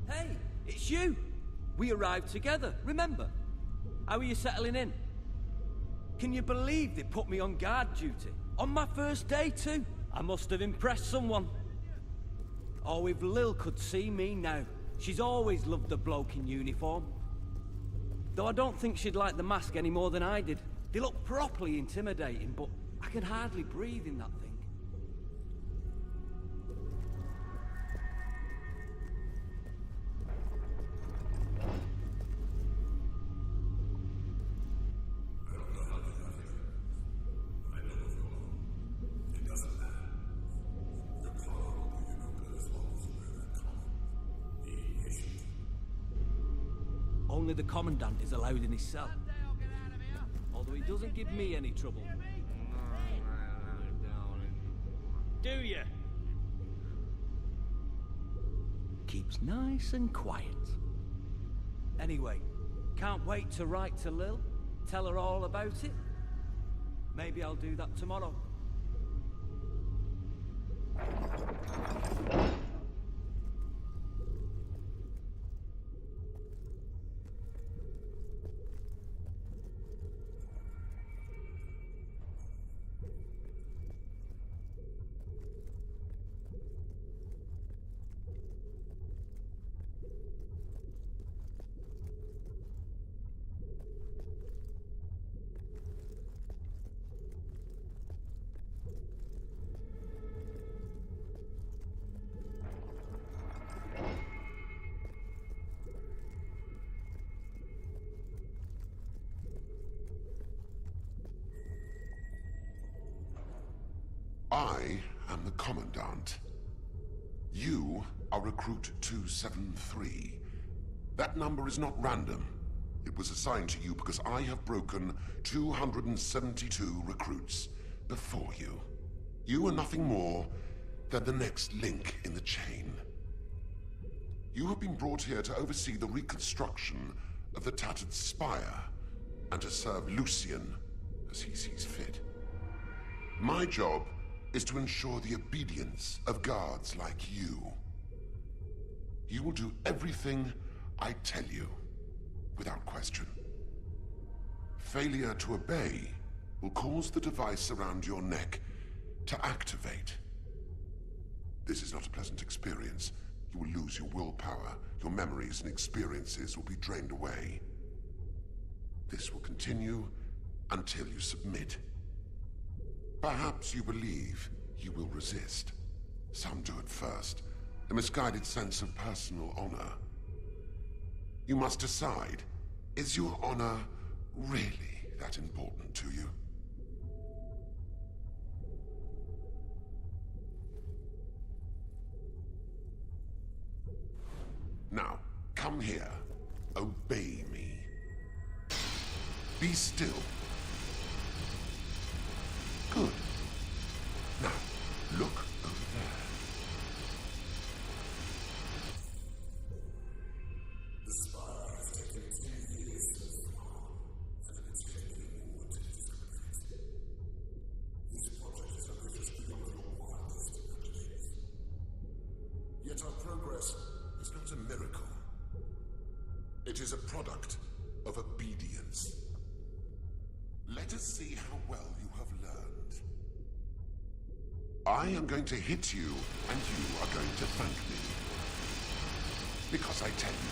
Hey, it's you! We arrived together, remember? How are you settling in? Can you believe they put me on guard duty? On my first day too? I must have impressed someone. Oh, if Lil could see me now. She's always loved the bloke in uniform. Though I don't think she'd like the mask any more than I did. They look properly intimidating, but I can hardly breathe in that thing. Only the Commandant is allowed in his cell. Although he doesn't give me any trouble. Do you? Keeps nice and quiet. Anyway, can't wait to write to Lil, tell her all about it. Maybe I'll do that tomorrow. am the Commandant. You are Recruit 273. That number is not random. It was assigned to you because I have broken 272 recruits before you. You are nothing more than the next link in the chain. You have been brought here to oversee the reconstruction of the Tattered Spire and to serve Lucian as he sees fit. My job is to ensure the obedience of guards like you. You will do everything I tell you, without question. Failure to obey will cause the device around your neck to activate. This is not a pleasant experience. You will lose your willpower. Your memories and experiences will be drained away. This will continue until you submit. Perhaps you believe you will resist. Some do at first. A misguided sense of personal honor. You must decide, is your honor really that important to you? Now, come here. Obey me. Be still. Good. Now, look over there. The spire has taken 2 years to form, and it's getting more difficult. This project has only just begun your wildest imaginings. Yet our progress is not a miracle. It is a product of obedience. Let us see how well you have learned. I am going to hit you, and you are going to thank me. Because I tell you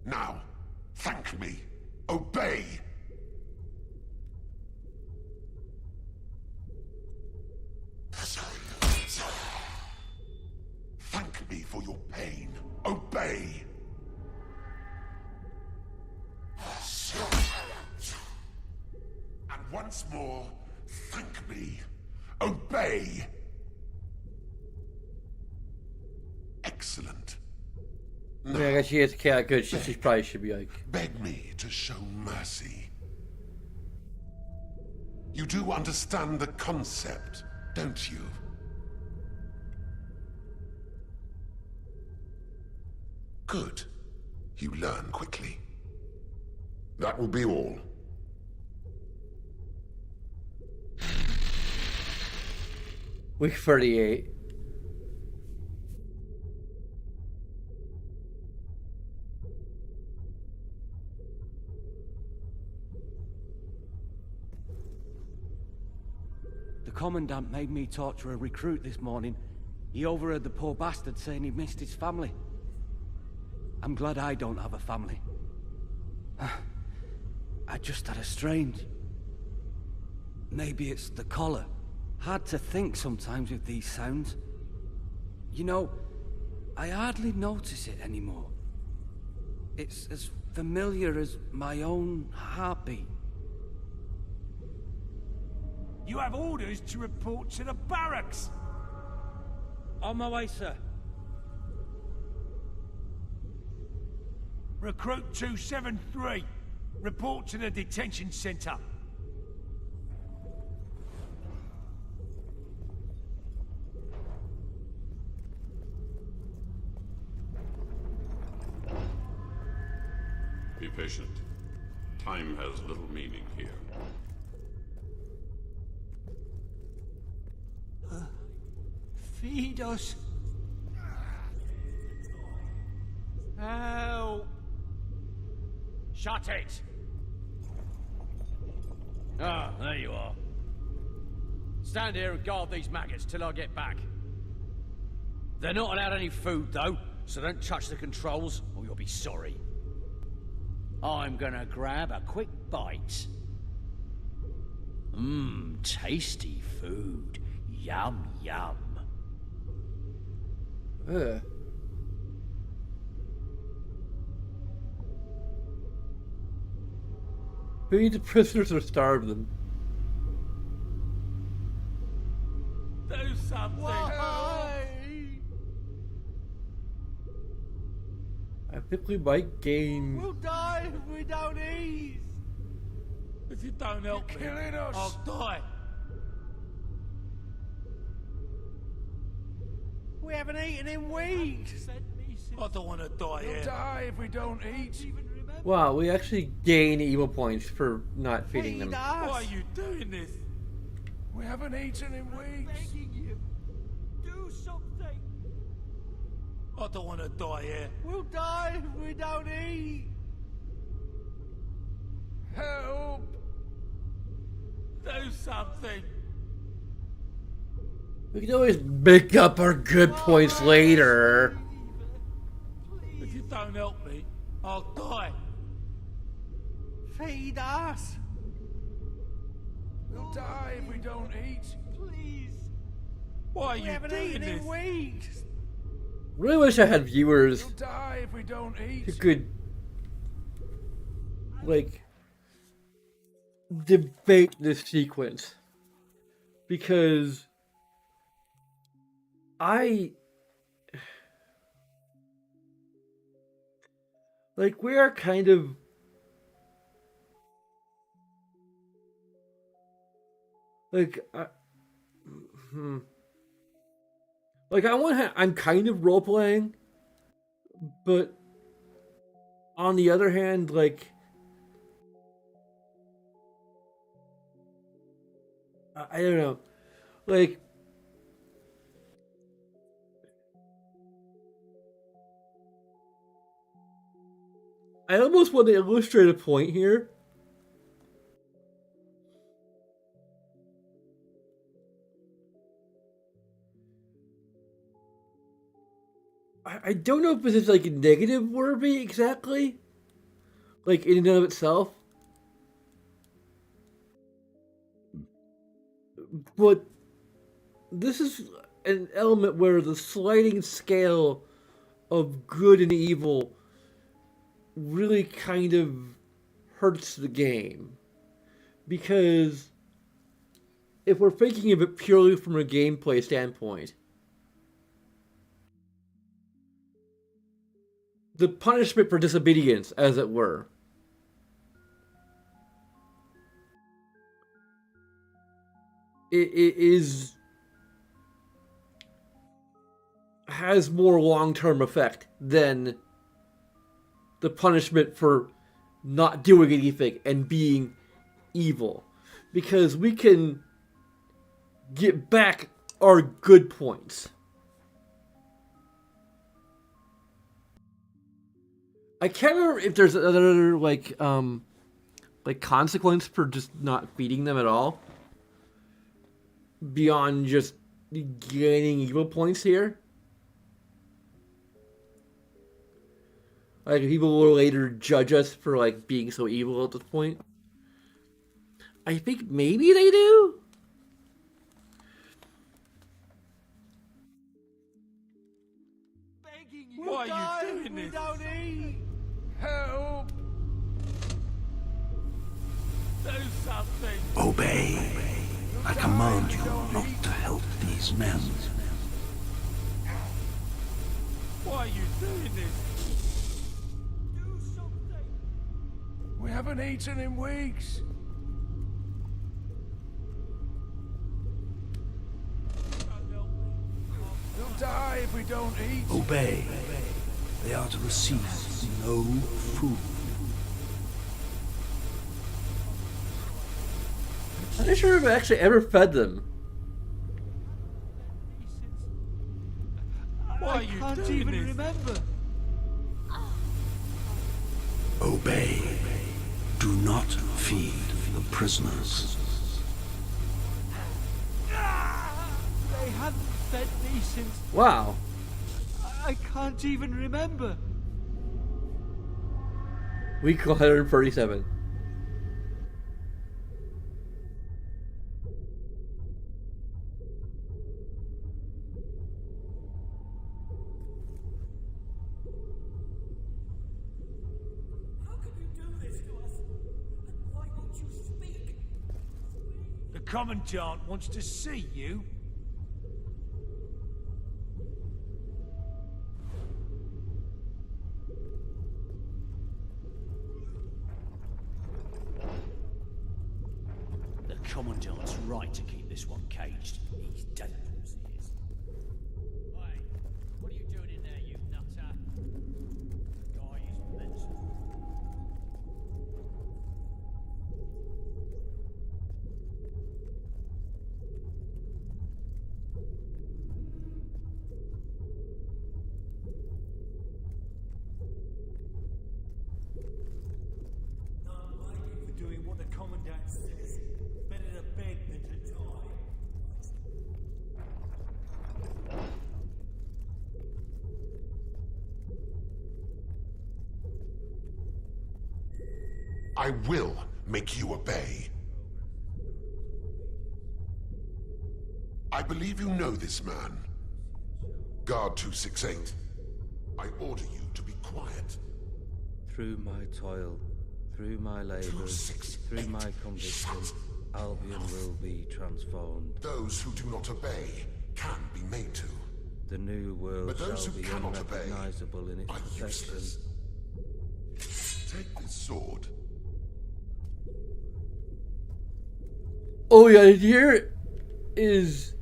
to. Now, thank me. Obey! Thank me for your pain. Obey! And once more, thank me. Obey! Excellent. I mean, I guess she is cat good. She probably should be like... Beg me to show mercy. You do understand the concept, don't you? Good. You learn quickly. That will be all. Week 38. The Commandant made me torture a recruit this morning. He overheard the poor bastard saying he missed his family. I'm glad I don't have a family. I just had a strange... Maybe it's the collar. Hard to think sometimes with these sounds. You know, I hardly notice it anymore. It's as familiar as my own heartbeat. You have orders to report to the barracks! On my way, sir. Recruit 273. Report to the detention center. Be patient. Time has little meaning here. Feed us. Help! Shut it! Ah, there you are. Stand here and guard these maggots till I get back. They're not allowed any food, though, so don't touch the controls, or you'll be sorry. I'm gonna grab a quick bite. Mmm, tasty food. Yum, yum. Ugh. Feed the prisoners or starve them. something. Why? I think we might gain. We'll die if we don't eat. If you don't help me, killing us. I'll die. We haven't eaten in weeks. I don't want to die We'll here. die if we don't eat. Wow, we actually gain evil points for not feeding them. Why are you doing this? We haven't eaten in weeks. Begging you. Do something. I don't want to die here. We'll die if we don't eat. Help! Do something. We can always make up our good points later. If you don't help me, I'll die. Feed us. We'll die if we don't eat. Please. Why are We you haven't doing eaten this? in weeks. Really wish I had viewers We'll die if we don't who eat. could, like, debate this sequence. Because like, we are kind of like, like, on one hand, I'm kind of role playing, but on the other hand, like, I don't know, like, I almost want to illustrate a point here. I don't know if this is like a negative Werby exactly, like in and of itself, but this is an element where the sliding scale of good and evil really kind of hurts the game, because if we're thinking of it purely from a gameplay standpoint, the punishment for disobedience, as it were, it has more long-term effect than the punishment for not doing anything and being evil, because we can get back our good points. I can't remember if there's another like consequence for just not feeding them at all, beyond just gaining evil points here. Like, people will later judge us for like being so evil at this point. I think maybe they do. Begging you. Why are you doing We this? don't eat. Help! Do something. Obey. I command you not to help these men. Why are you doing this? Do something. We haven't eaten in weeks. We'll die if we don't eat. Obey. They are to receive no food. I'm not sure if I actually ever fed them. Why are you Can't doing even this? remember. Obey. Do not feed the prisoners. They hadn't fed me since. Wow. I can't even remember. Week 137. How can you do this to us? And why won't you speak? The Commandant wants to see you. Commandant's right to keep this one caged. He's dangerous, he is. Hey, what are you doing in there, you nutter? The guy is mental. Not waiting for doing what the Commandant says. Better to beg than to die. I will make you obey. I believe you know this man. Guard 268. I order you to be quiet. Through my toil, through my labours, through my conviction, Albion will be transformed. Those who do not obey can be made to. The new world But those shall who be cannot obey unrecognisable in its are perfection. useless. Take this sword. Oh yeah, here is...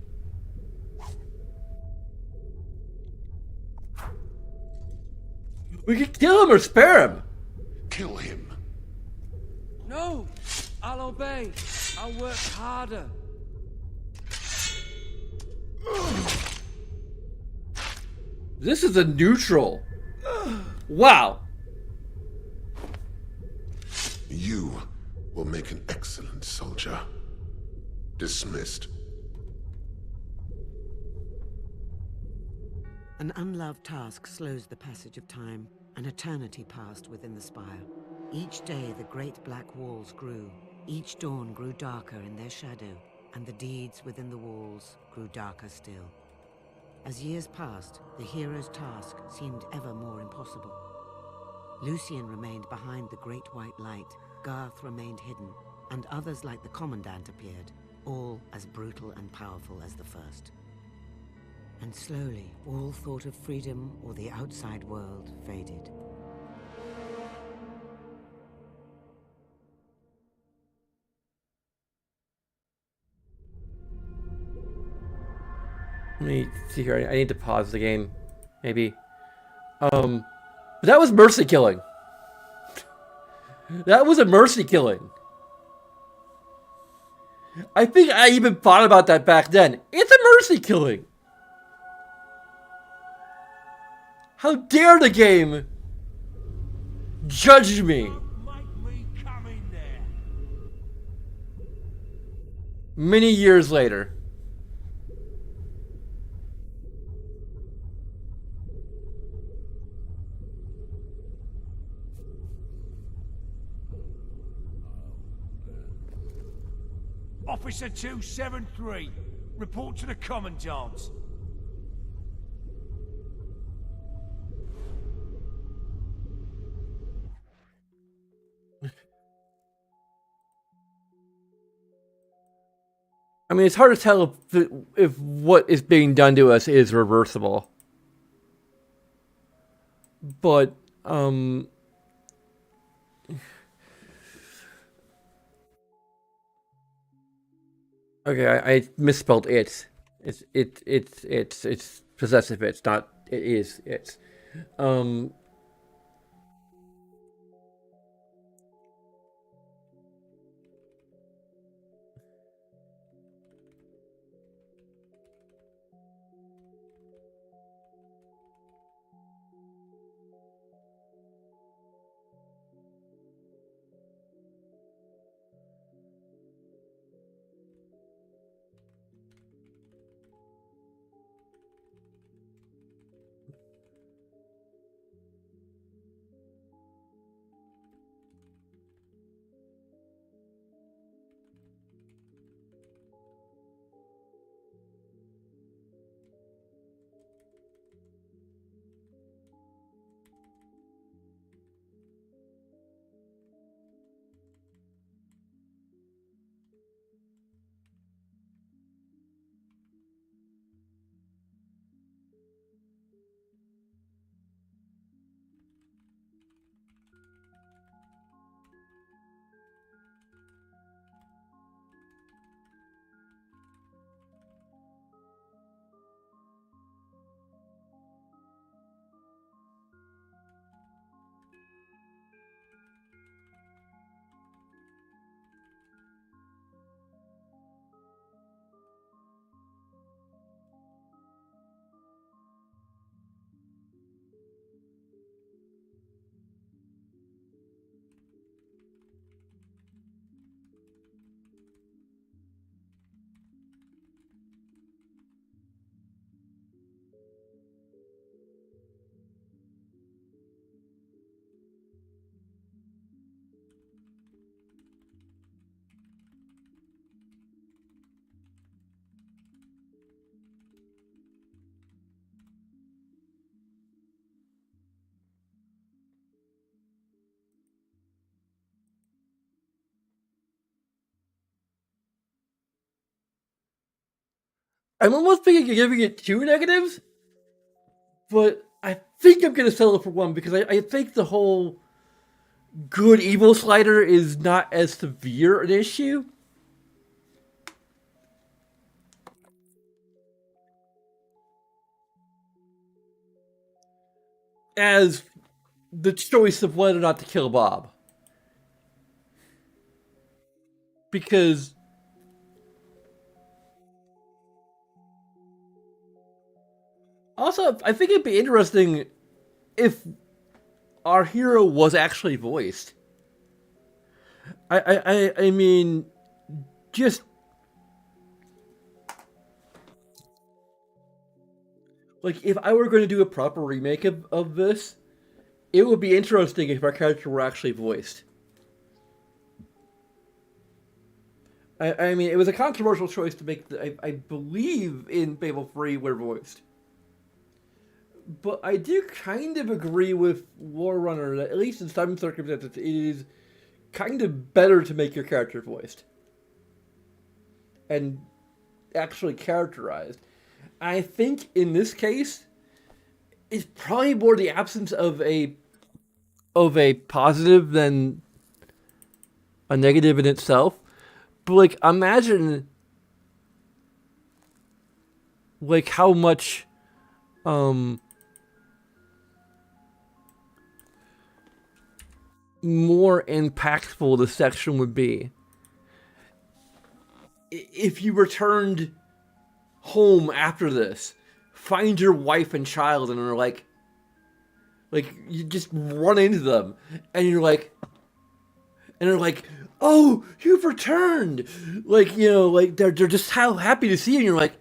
We could kill him or spare him. Kill him. No! I'll obey. I'll work harder. This is a neutral. Wow. You will make an excellent soldier. Dismissed. An unloved task slows the passage of time. An eternity passed within the spire. Each day the great black walls grew. Each dawn grew darker in their shadow, and the deeds within the walls grew darker still. As years passed, the hero's task seemed ever more impossible. Lucian remained behind the great white light, Garth remained hidden, and others like the Commandant appeared, all as brutal and powerful as the first. And slowly, all thought of freedom or the outside world faded. Let me see here. I need to pause the game. Maybe. That was mercy killing. That was a mercy killing. I think I even thought about that back then. It's a mercy killing. How dare the game judge me? Many years later. Officer 273, report to the Commandant. I mean, it's hard to tell if what is being done to us is reversible. But, okay, I misspelled it. It's possessive. It's not. It is. It's. I'm almost thinking of giving it 2 negatives, but I think I'm gonna settle for 1 because I think the whole good evil slider is not as severe an issue. As the choice of whether or not to kill Bob. Because also, I think it'd be interesting if our hero was actually voiced. I mean, just like if I were going to do a proper remake of this, it would be interesting if our character were actually voiced. I mean, it was a controversial choice to make. I believe in Fable 3 were voiced. But I do kind of agree with Warrunner that, at least in some circumstances, it is kind of better to make your character voiced. And actually characterized. I think in this case, it's probably more the absence of a positive than a negative in itself. But like, imagine like how much more impactful the section would be if you returned home after this, find your wife and child, and are like you just run into them, and you're like, oh, you've returned, like, you know, like they're just how happy to see you, and you're like,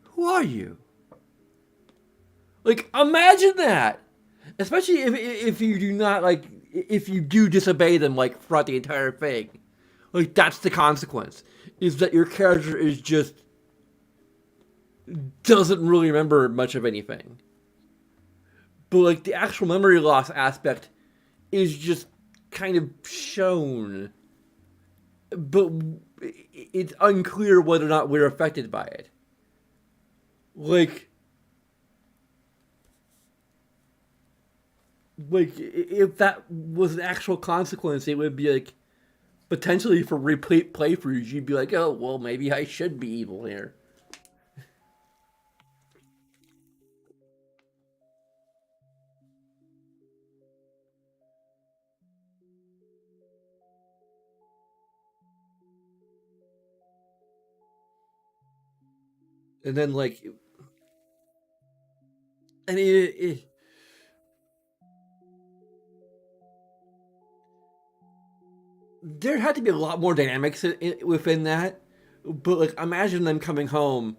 who are you? Like, imagine that, especially if you do not like. If you do disobey them, like, throughout the entire thing, like, that's the consequence, is that your character is just doesn't really remember much of anything. But, like, the actual memory loss aspect is just kind of shown, but it's unclear whether or not we're affected by it. Like, if that was an actual consequence, it would be like, potentially for replay playthroughs, you'd be like, oh, well, maybe I should be evil here. And then, like, and there had to be a lot more dynamics within that, but like, imagine them coming home,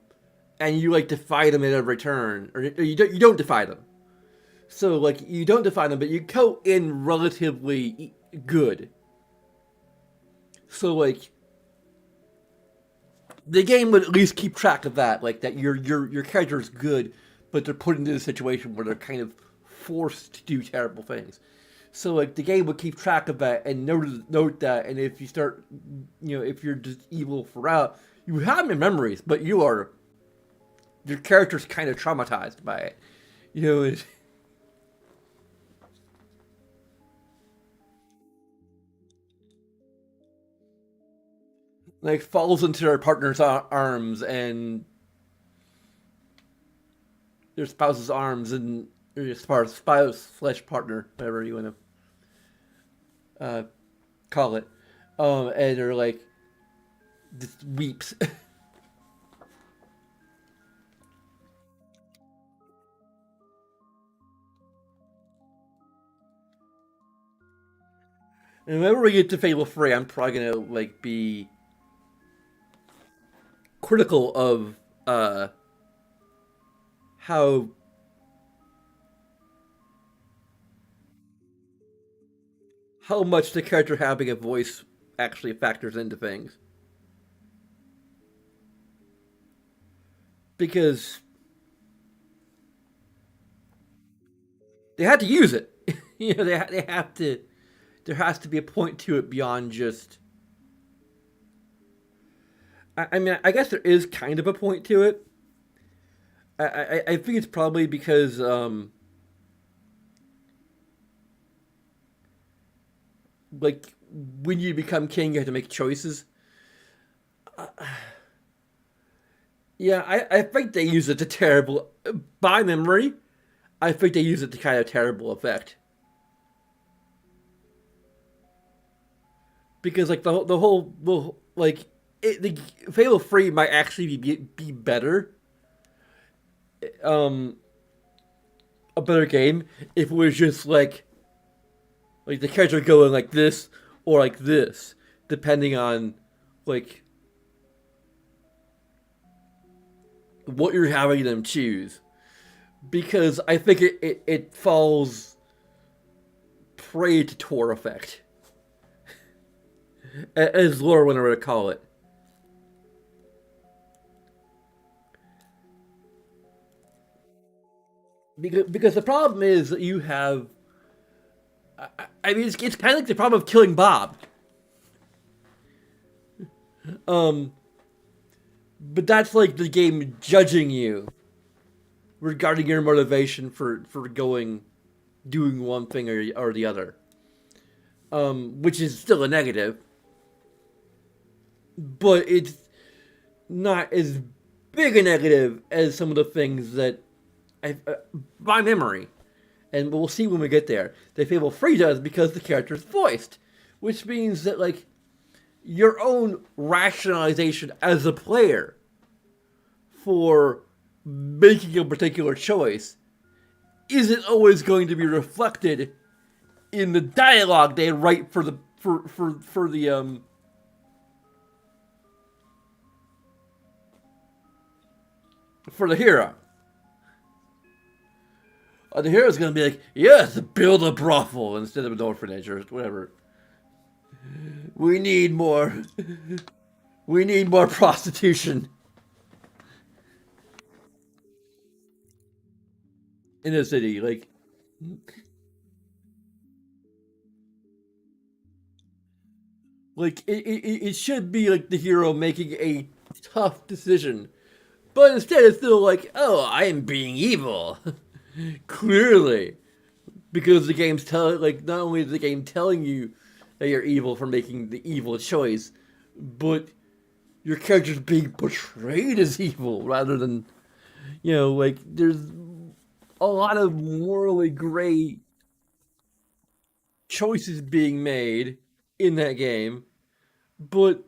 and you like defy them at every turn, or you don't defy them. So like, you don't defy them, but you go in relatively good. So like, the game would at least keep track of that, like that your character is good, but they're put into a situation where they're kind of forced to do terrible things. So like, the game would keep track of that and note that, and if you start, you know, if you're just evil throughout, you have your memories, but your character's kind of traumatized by it, you know. Like, falls into their partner's arms and their spouse's arms, and your spouse/partner, whatever you want to call it, and they're like, just weeps. And whenever we get to Fable 3, I'm probably gonna like be critical of how much the character having a voice actually factors into things. Because they had to use it. You know, they have to. There has to be a point to it beyond just, I mean, I guess there is kind of a point to it. I think it's probably because like when you become king, you have to make choices. Yeah, I think they use it to terrible by memory. I think they use it to kind of terrible effect. Because like the whole like the Fable 3 might actually be better. A better game if it was just like the character going like this or like this, depending on like what you're having them choose. Because I think it falls prey to Tor effect. As Laura wanted to call it. Because the problem is that you have... I mean, it's kind of like the problem of killing Bob. But that's like the game judging you regarding your motivation for doing one thing or the other. Which is still a negative. But it's not as big a negative as some of the things that, by memory, and we'll see when we get there, that Fable 3 does because the character is voiced. Which means that, like, your own rationalization as a player for making a particular choice isn't always going to be reflected in the dialogue they write for the hero. The hero's gonna be like, yes, build a brothel instead of an orphanage or whatever. We need more prostitution in the city, like. Like, it should be like the hero making a tough decision. But instead it's still like, oh, I am being evil. Clearly. Because the game's telling, like, not only is the game telling you that you're evil for making the evil choice, but your character's being portrayed as evil rather than, you know, like, there's a lot of morally gray choices being made in that game, but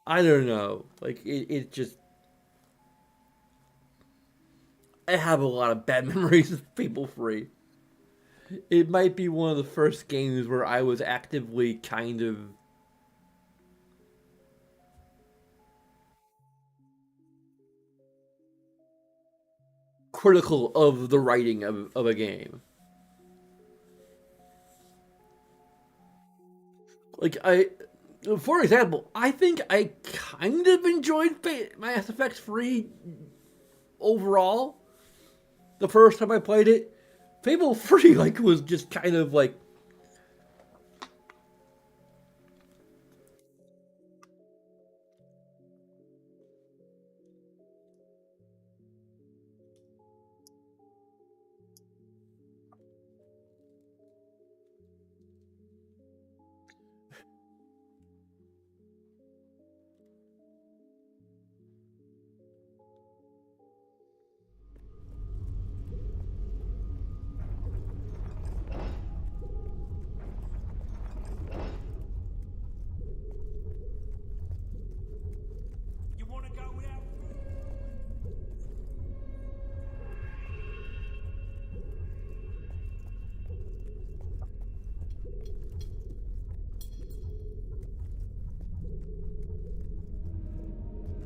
I don't know, like, it just, I have a lot of bad memories of Fable 3. It might be one of the first games where I was actively kind of critical of the writing of a game. Like, for example, I think I kind of enjoyed Mass Effect 3 overall. The first time I played it, Fable 3, like, was just kind of like,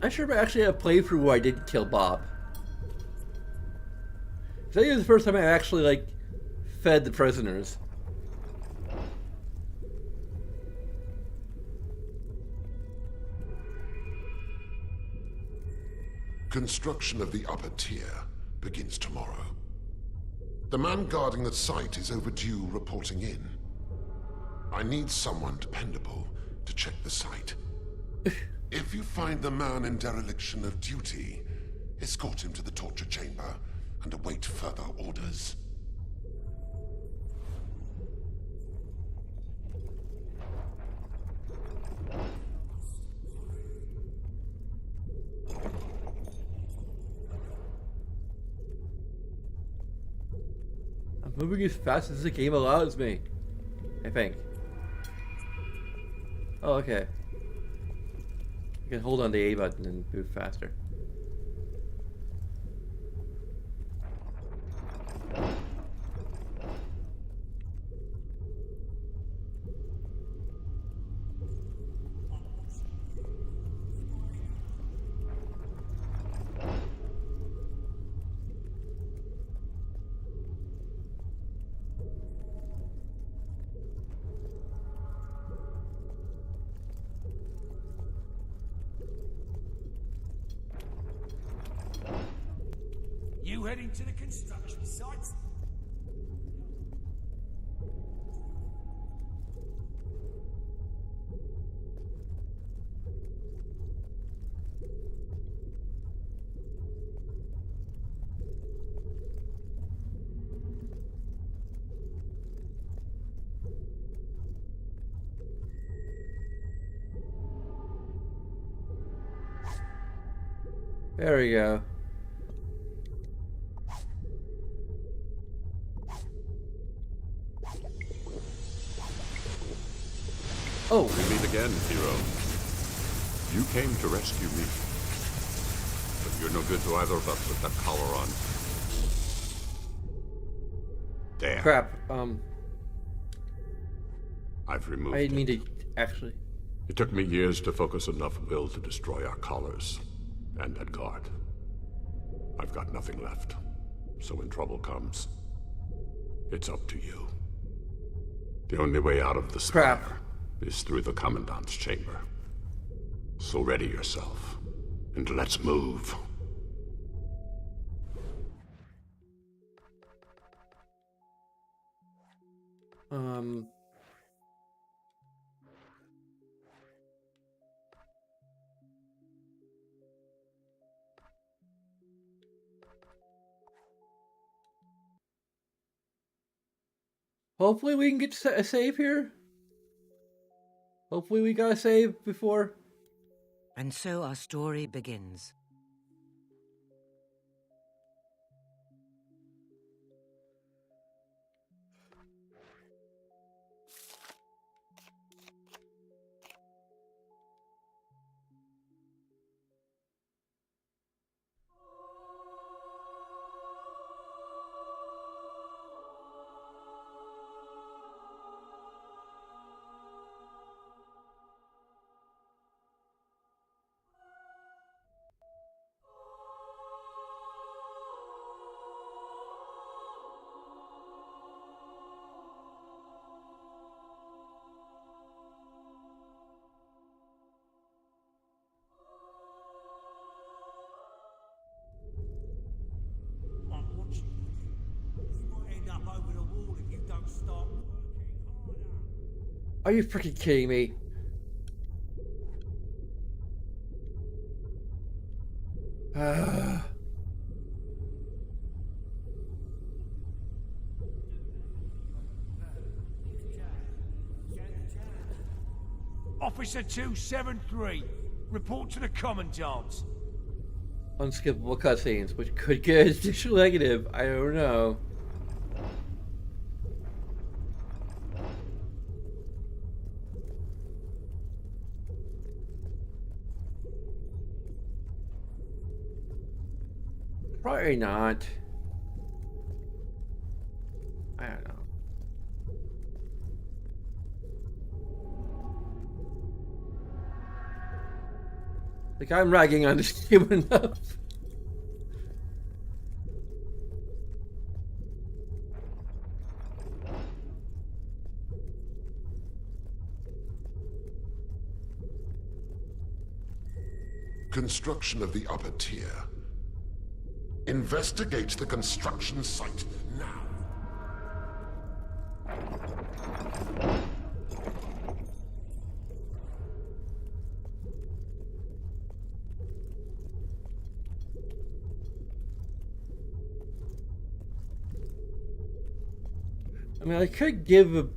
I'm sure I actually had a playthrough where I didn't kill Bob. I think it was the first time I actually, like, fed the prisoners. Construction of the upper tier begins tomorrow. The man guarding the site is overdue reporting in. I need someone dependable to check the site. If you find the man in dereliction of duty, escort him to the torture chamber and await further orders. I'm moving as fast as the game allows me, I think. Oh, okay. You can hold on the A button and move faster. You heading to the construction site? There we go. Oh. We meet again, hero. You came to rescue me. But you're no good to either of us with that collar on. There. Crap. I've removed I didn't mean it. to actually. It took me years to focus enough will to destroy our collars and that guard. I've got nothing left. So when trouble comes, it's up to you. The only way out of the spire is through the Commandant's chamber. So ready yourself, and let's move. Hopefully we can get a save here. Hopefully we got a save before. And so our story begins. Are you freaking kidding me? Officer 273, report to the Commandant. Unskippable cutscenes, which could get additional negative. I don't know. Probably not. I don't know. Like, I'm ragging on this game enough. Construction of the upper tier. Investigate the construction site now. I mean, I could give a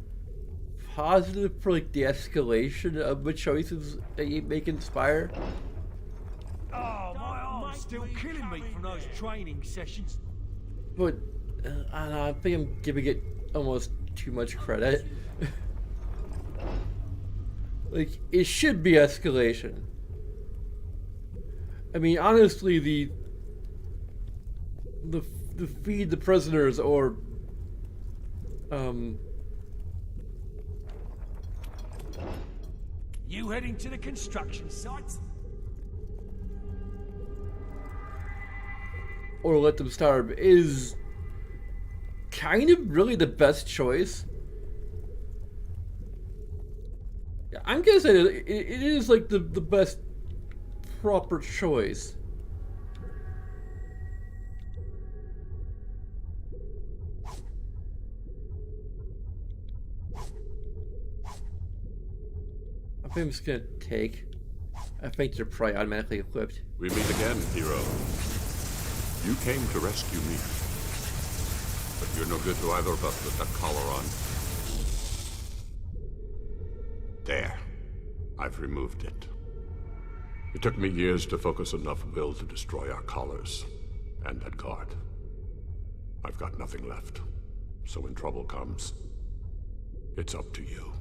positive for like the escalation of the choices that you make in Spire. Oh, my arm's still killing me from those training sessions. But I don't know, I think I'm giving it almost too much credit. Like, it should be escalation. I mean, honestly, the feed the prisoners or You heading to the construction site? or let them starve is kind of really the best choice. Yeah, I'm gonna say that it is like the best proper choice. I think I'm just gonna take. I think they're probably automatically equipped. We meet again, hero. You came to rescue me. But you're no good to either of us with that collar on. There. I've removed it. It took me years to focus enough will to destroy our collars and that guard. I've got nothing left. So when trouble comes, it's up to you.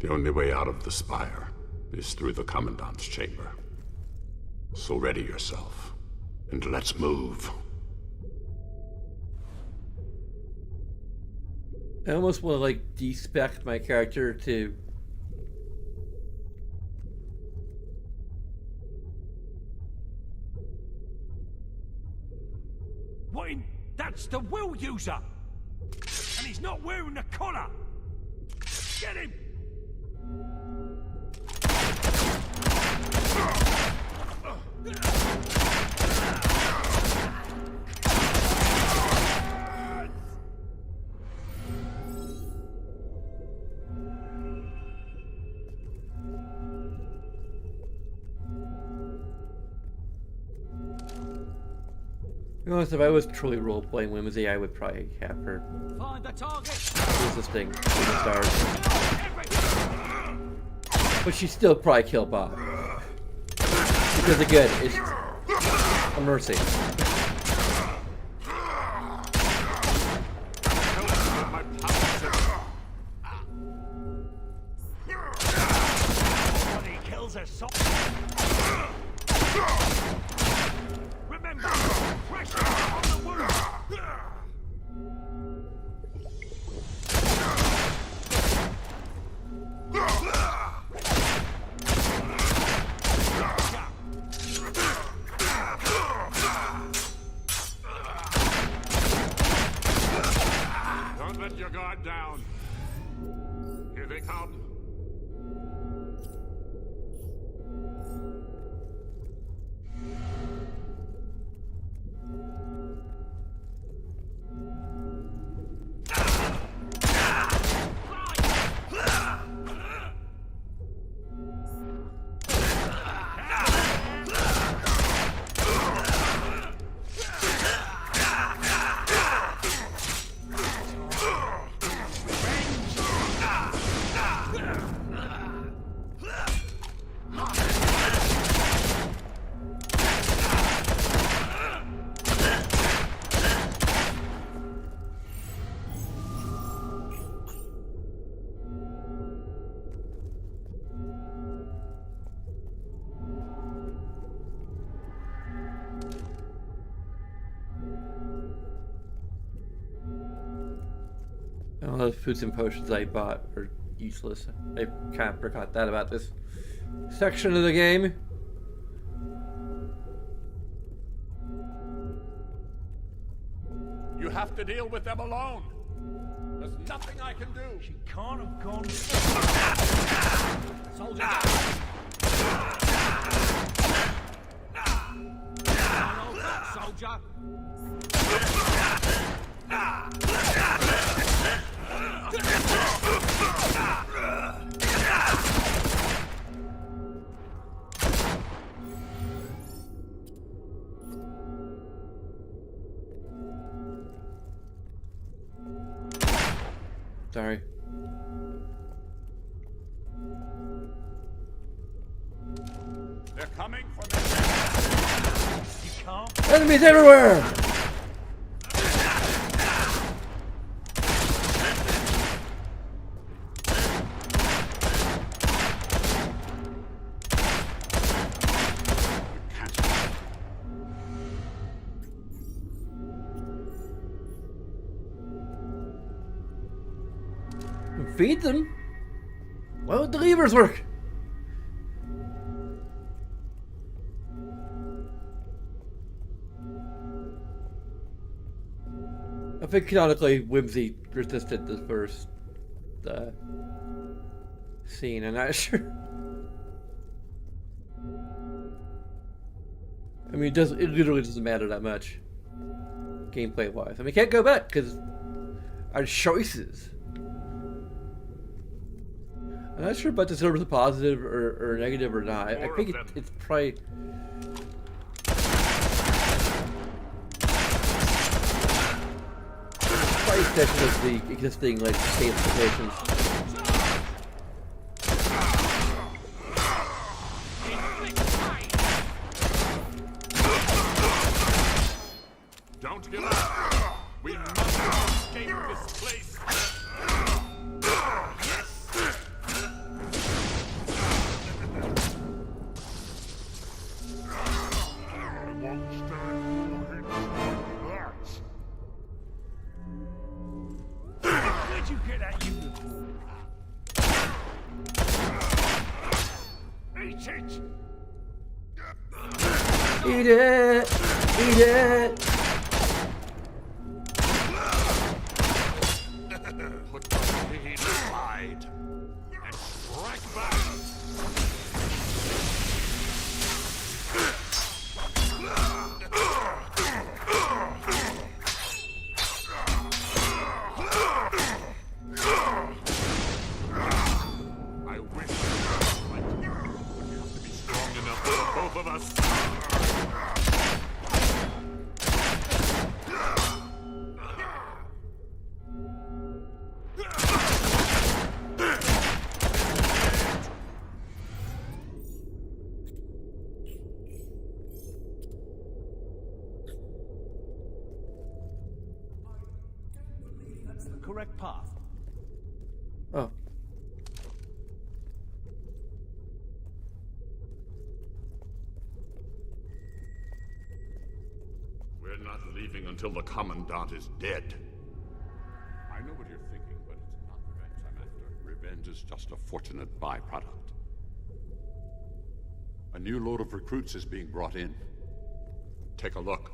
The only way out of the spire is through the Commandant's chamber. So ready yourself, and let's move. I almost want to like despec my character to What in? That's the will user! And he's not wearing the collar! Get him! be honest, if I was truly role-playing Whimsy, I would probably have her Find the target! resisting the stars. But she'd still probably kill Bob. Because again, it's a mercy. Nobody kills a soul. Remember, pressure on the wound. Don't let your guard down. Here they come. All the foods and potions I bought are useless. I kind of forgot that about this section of the game. You have to deal with them alone. There's nothing I can do. She can't have gone. Soldier! Soldier! Sorry. They're coming from the You can't. Enemies everywhere! Feed them? Why would the levers work? I think canonically Whimsy resisted the first scene, I'm not sure. I mean, it literally doesn't matter that much, gameplay wise. I mean, can't go back because our choices. I'm not sure about this is a positive or negative or not. I think it's probably. Probably extension of the existing like state limitations. Don't give up. We must escape this place. Where'd you get that uniform? Eat it! Eat it! Eat it! Put the pain aside and strike back. I wish I could fight you, but you have to be strong enough for both of us. That's the correct path. Oh. We're not leaving until the Commandant is dead. I know what you're thinking, but it's not revenge I'm after. Revenge is just a fortunate byproduct. A new load of recruits is being brought in. Take a look.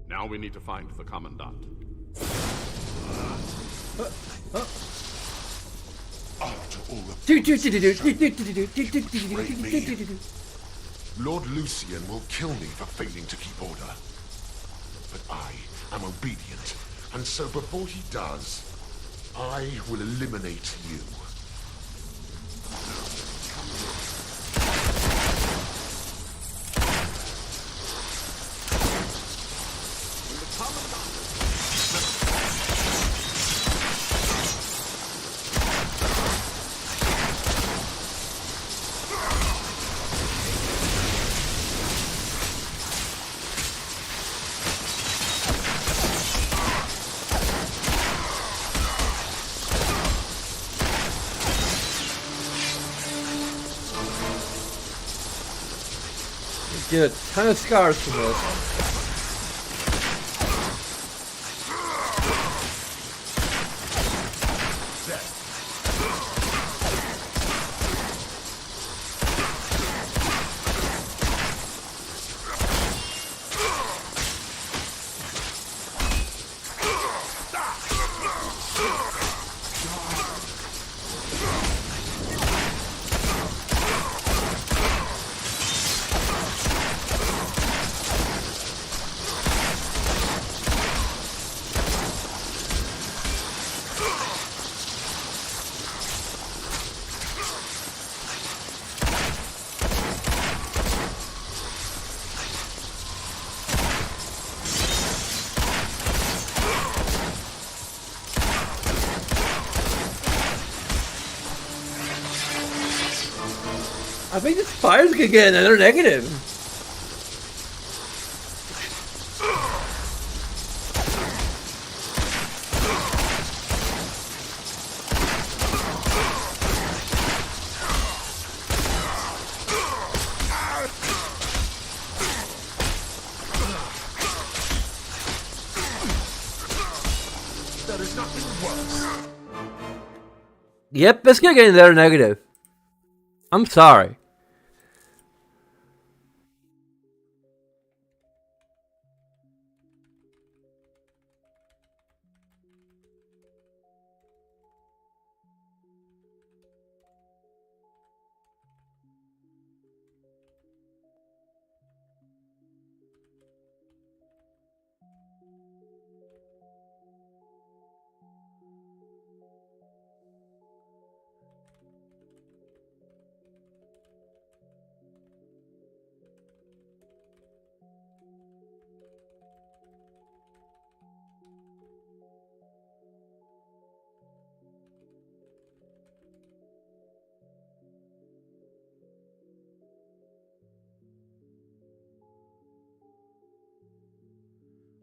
Now we need to find the Commandant. After all the Lord Lucian will kill me for failing to keep order. But I am obedient, and so before he does, I will eliminate you. Get a ton of scars from this. I think the spiders could get another negative. There is nothing worse. Yep, it's gonna get another negative. I'm sorry.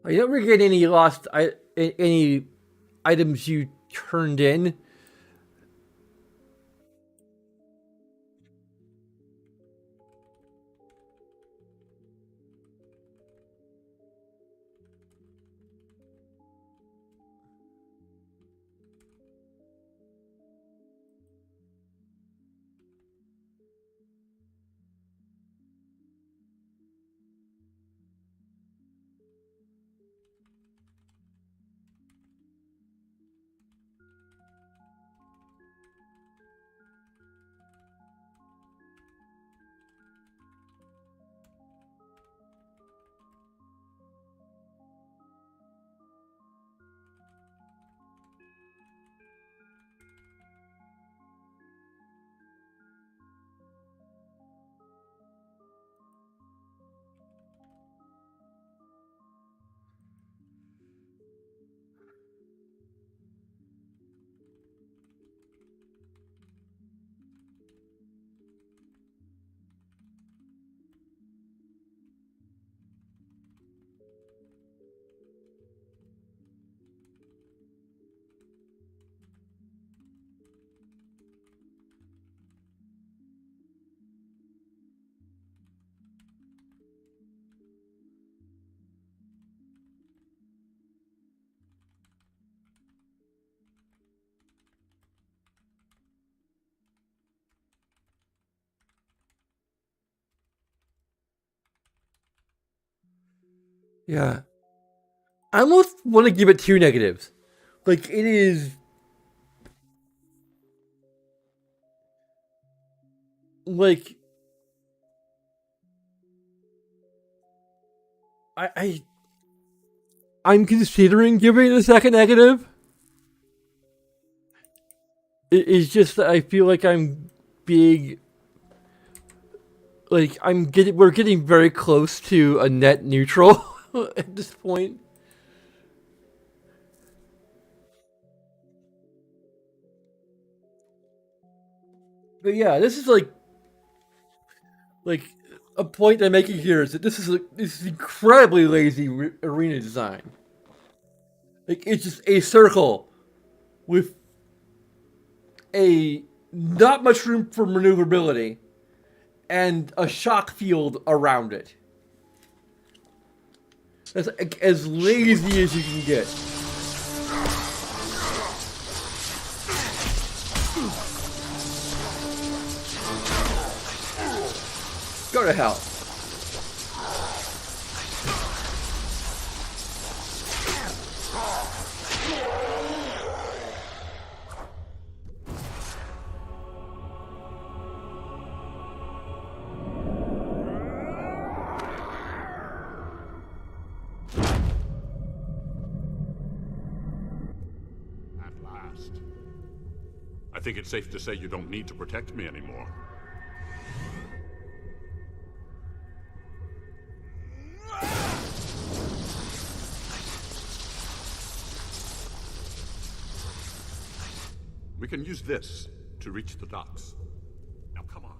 You don't really get any any items you turned in. Yeah. I almost want to give it 2 negatives. Like, it is... Like... I'm considering giving it a second negative. It's just that I feel like I'm being... Like, we're getting very close to a net neutral at this point. But yeah, this is like a point I'm making here is that this is incredibly lazy arena design. Like, it's just a circle with not much room for maneuverability and a shock field around it. That's as lazy as you can get. Go to hell. I think it's safe to say you don't need to protect me anymore. We can use this to reach the docks. Now come on.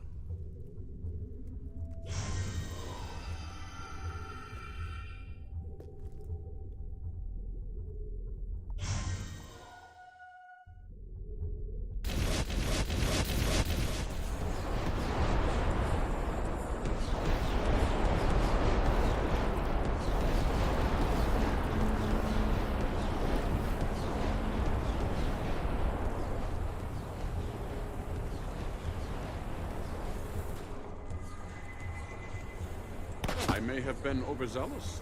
may have been overzealous.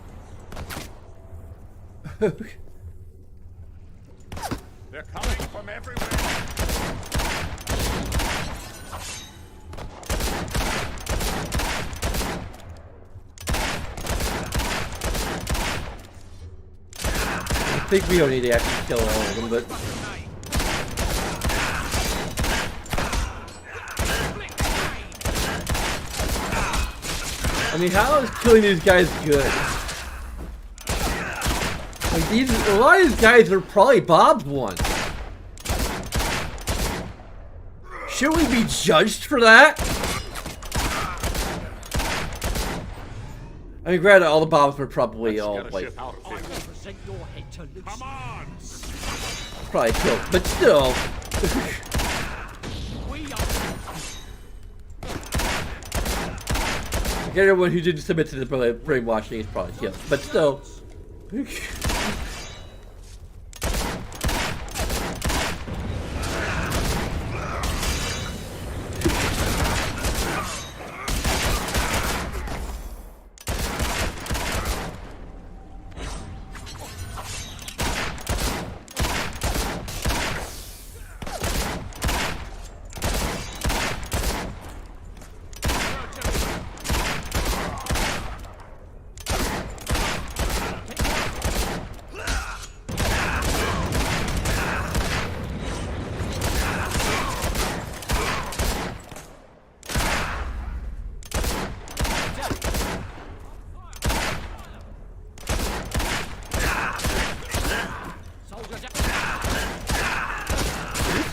They're coming from everywhere. I think we don't need to actually kill all of them, but... I mean, how is killing these guys good? Like a lot of these guys are probably Bob's ones. Should we be judged for that? I mean, granted, all the Bobs were probably all like Come on! probably killed, but still. Like everyone who didn't submit to the brainwashing is probably killed, but still.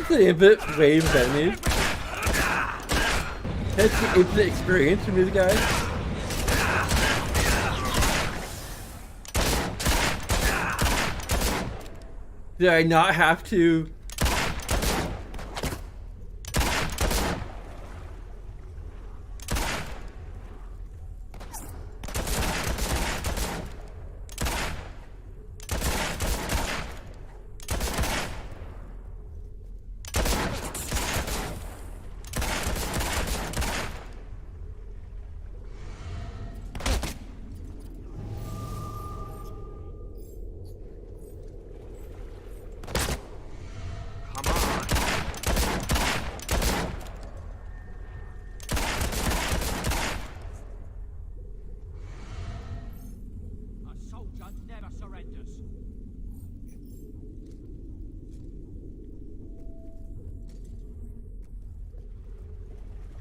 The infinite wave of enemies. That's the infinite experience from these guys. Did I not have to?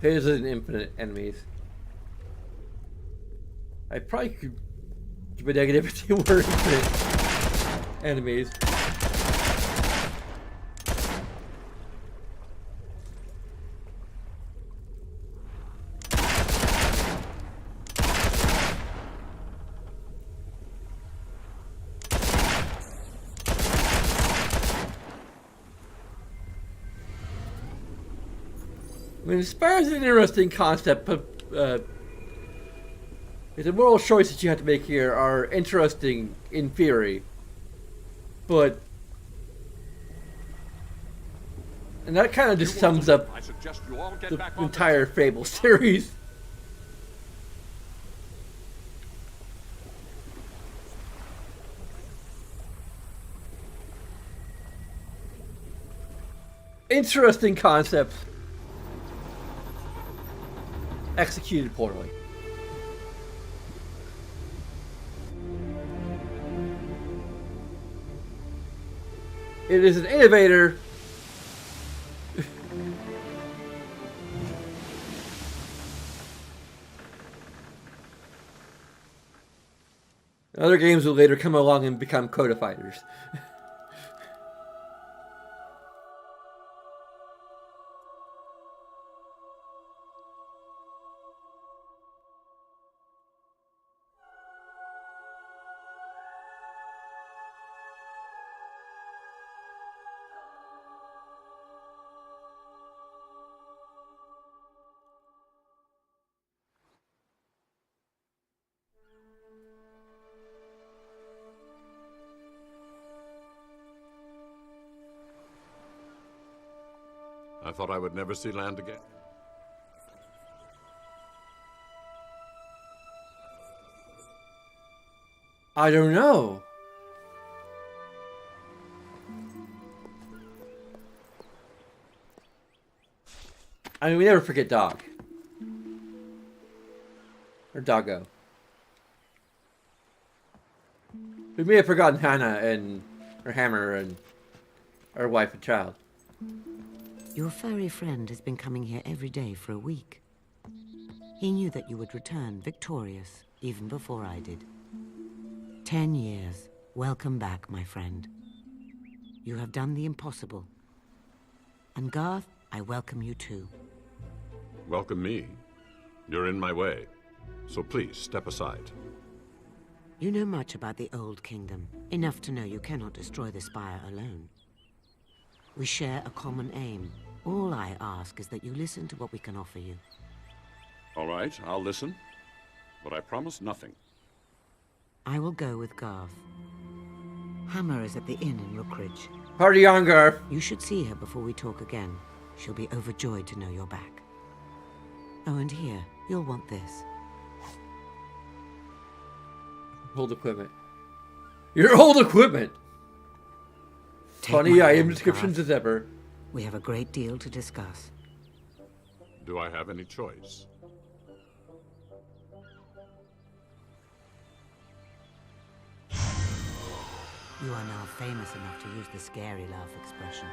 Here's an infinite enemies. I probably could give a negative if they were infinite enemies. I mean, Spire is an interesting concept, but the moral choices you have to make here are interesting in theory, but and that kind of just sums up the entire Fable series. Interesting concept. Executed poorly. It is an innovator. Other games will later come along and become codifiers. I thought I would never see land again. I don't know. I mean, we never forget Dog. Or Doggo. We may have forgotten Hannah and her hammer and our wife and child. Your furry friend has been coming here every day for a week. He knew that you would return victorious, even before I did. 10 years. Welcome back, my friend. You have done the impossible. And Garth, I welcome you too. Welcome me. You're in my way. So please, step aside. You know much about the Old Kingdom. Enough to know you cannot destroy the Spire alone. We share a common aim. All I ask is that you listen to what we can offer you. All right, I'll listen. But I promise nothing. I will go with Garth. Hammer is at the inn in Rookridge. Party on, Garth. You should see her before we talk again. She'll be overjoyed to know you're back. Oh, and here, you'll want this. Old equipment. Your old equipment! Funny item descriptions as ever. We have a great deal to discuss. Do I have any choice? You are now famous enough to use the scary laugh expression.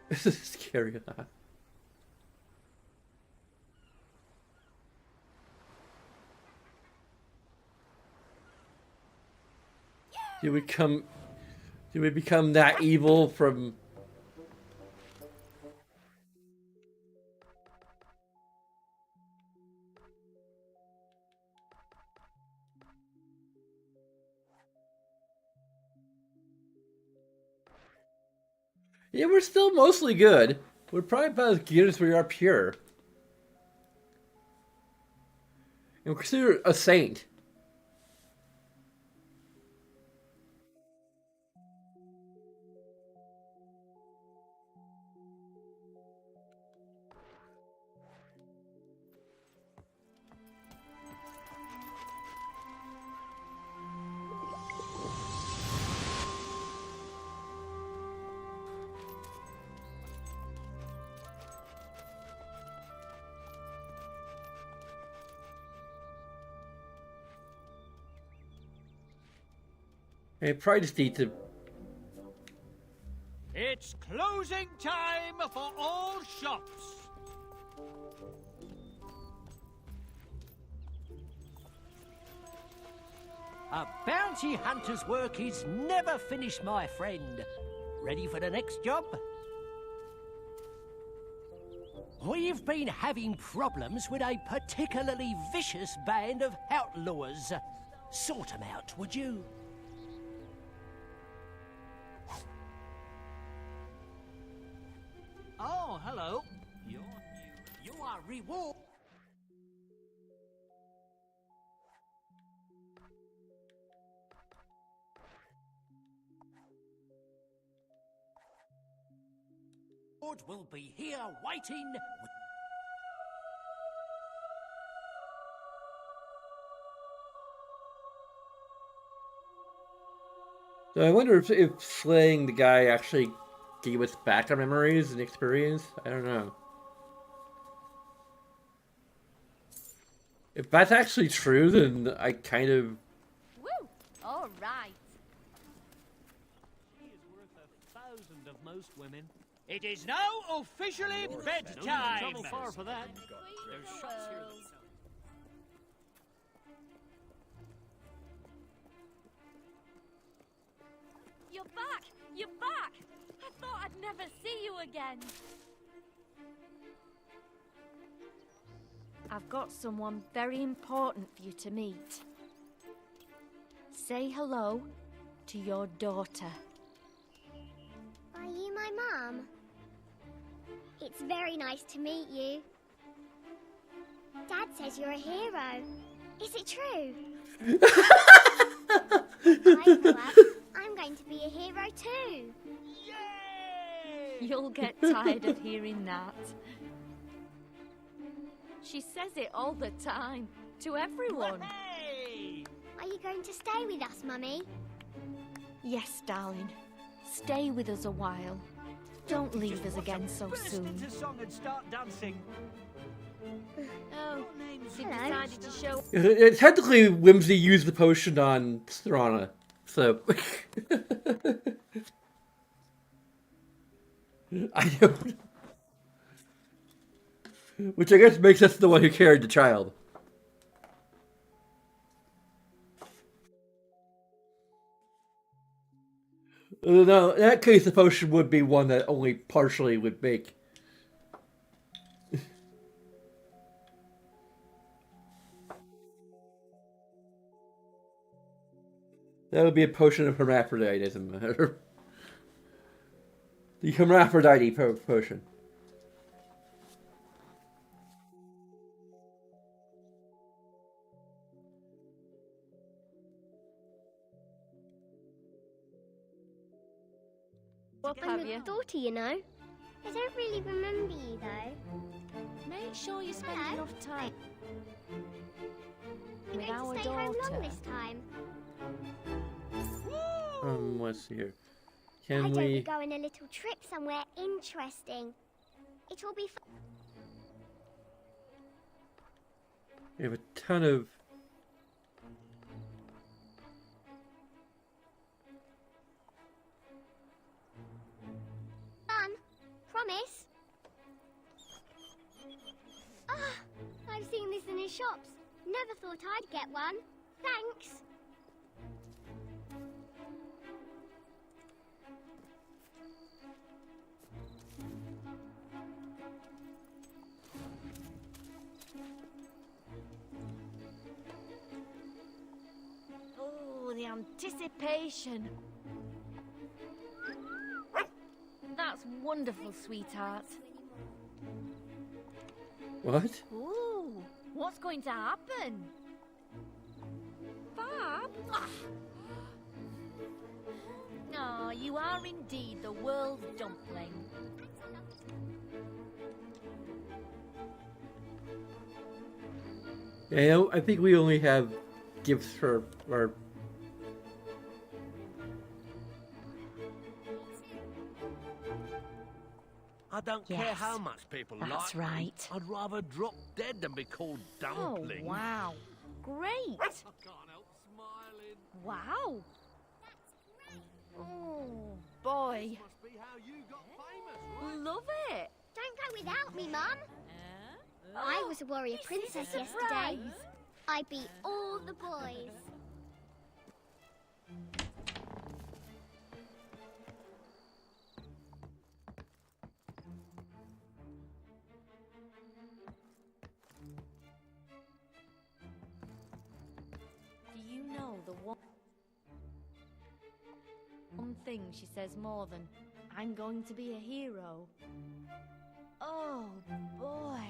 This is a scary laugh. Do we become that evil from... Yeah, we're still mostly good. We're probably about as good as we are pure. And we're considered a saint. I probably just need to... It's closing time for all shops. A bounty hunter's work is never finished, my friend. Ready for the next job? We've been having problems with a particularly vicious band of outlaws. Sort them out, would you? Oh, hello. You are reward. Will be here waiting. So I wonder if slaying the guy actually gave us back our memories and experience. I don't know. If that's actually true, then I kind of... Woo! All right. He is worth 1,000 of most women. It is now officially bedtime. Don't travel far for that. There's shops here that sell. You're back! You're back! I thought I'd never see you again. I've got someone very important for you to meet. Say hello to your daughter. Are you my mum? It's very nice to meet you. Dad says you're a hero. Is it true? I grow up, I'm going to be a hero too. Yay! You'll get tired of hearing that. She says it all the time, to everyone. Hey! Are you going to stay with us, Mummy? Yes, darling. Stay with us a while. Don't leave us again so soon. Into song and start dancing. Oh, she decided to show. Technically, Whimsy used the potion on Serana, so I don't. Which I guess makes us the one who carried the child. No, in that case, the potion would be one that only partially would make. That would be a potion of hermaphroditism. The hermaphrodite potion. I'm your daughter, you know. I don't really remember you, though. Make sure you spend enough time You're with going our to stay home daughter. long this time. Let's see here. Why Can don't we we? go on a little trip somewhere interesting? It will be fun. We have a ton of. Fun. Promise. Ah, I've seen this in the shops. Never thought I'd get one. Thanks. Oh, the anticipation. That's wonderful, sweetheart. What? Ooh, what's going to happen? Bob? Oh, you are indeed the world's dumpling. Yeah, I think we only have gifts for our. I don't care Yes, how much people like that's me. right. I'd rather drop dead than be called dumpling. Oh, wow. Great. I can't help smiling. Wow. Oh, boy. Must be how you got famous, right? Love it. Don't go without me, Mum. I was a warrior princess yesterday. surprise. I beat all the boys. Do you know the one thing she says more than, I'm going to be a hero? Oh, boy.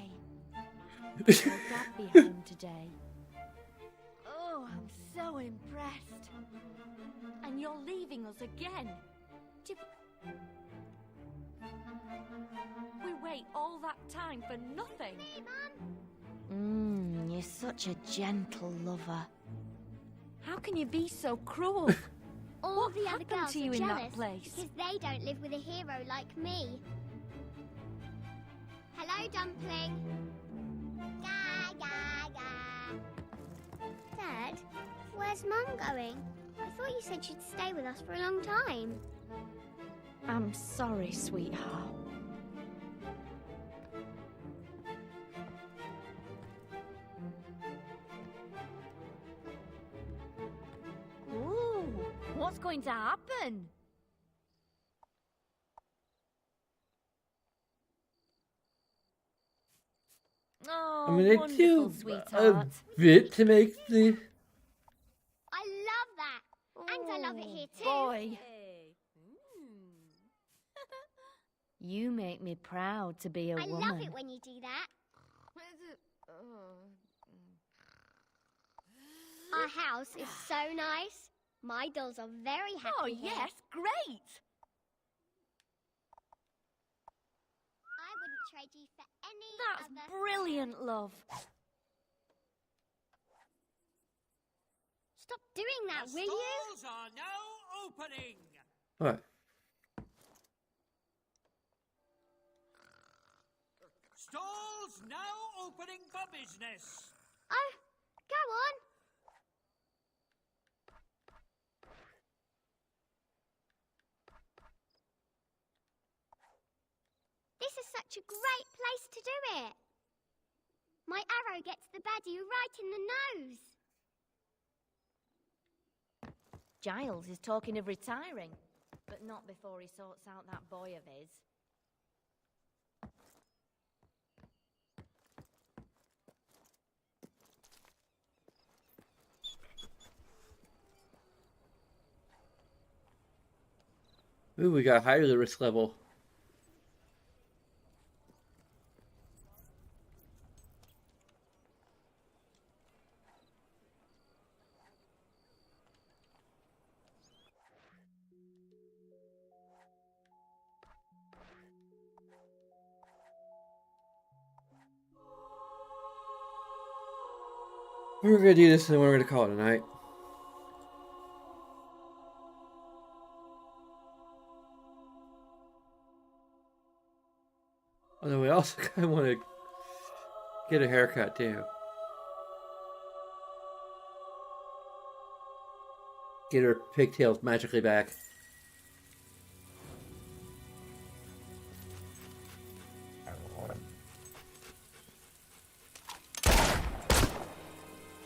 Will Dad be home today? Oh, I'm so impressed. And you're leaving us again. We wait all that time for nothing. You're such a gentle lover. How can you be so cruel? All What the other happened girls to you are in that jealous place? because they don't live with a hero like me. Hello, Dumpling. Ga, ga, ga. Dad, where's Mum going? I thought you said she'd stay with us for a long time. I'm sorry, sweetheart. Ooh, what's going to happen? Oh, I mean, they wonderful, do a sweetheart. bit to make the. I love that. And I love it here too. Boy. You make me proud to be a I woman. love it when you do that. Our house is so nice. My dolls are very happy Oh, here. yes, great. I wouldn't trade you for any That's other... brilliant, love. Stop doing that, The will you? stalls are now opening. What? Stalls now opening for business. Oh, go on. This is such a great place to do it. My arrow gets the baddie right in the nose. Giles is talking of retiring, but not before he sorts out that boy of his. Ooh, we got higher the risk level. We're gonna do this and then we're gonna call it a night. Although we also kind of want to get a haircut too. Get her pigtails magically back.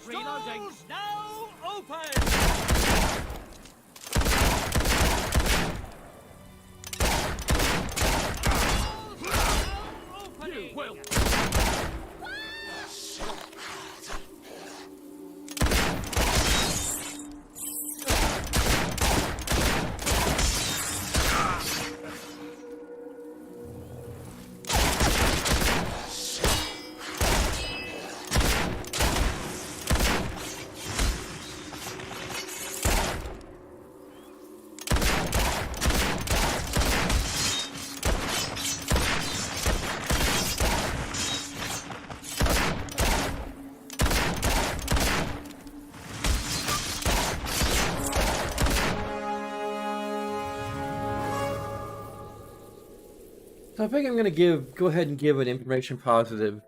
Reloading. Now open. You will. So I think I'm gonna go ahead and give an information positive.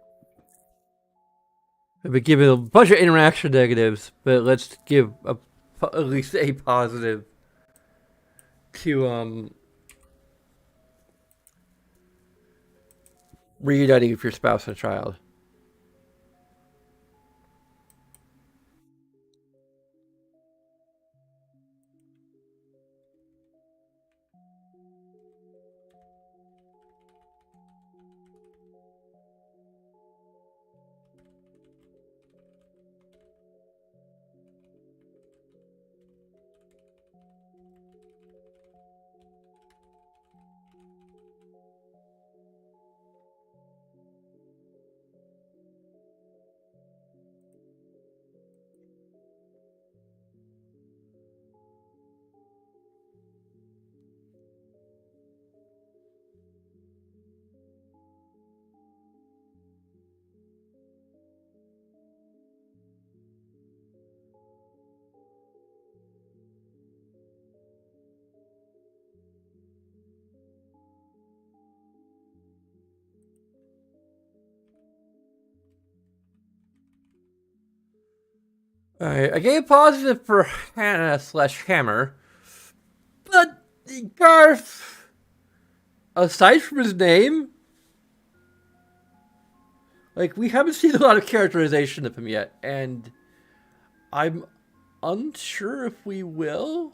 I've been giving a bunch of interaction negatives, but let's give at least a positive to reuniting with your spouse and child. Alright, I gave positive for Hannah/Hammer, but Garth, aside from his name, like, we haven't seen a lot of characterization of him yet, and I'm unsure if we will.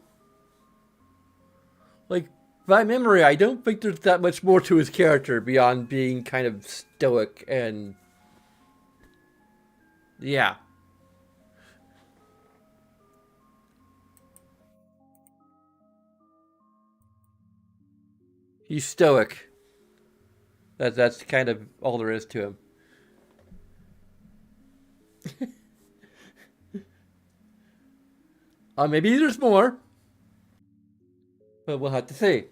Like, by memory, I don't think there's that much more to his character beyond being kind of stoic and... yeah. He's stoic. That's kind of all there is to him. Maybe there's more, but we'll have to see.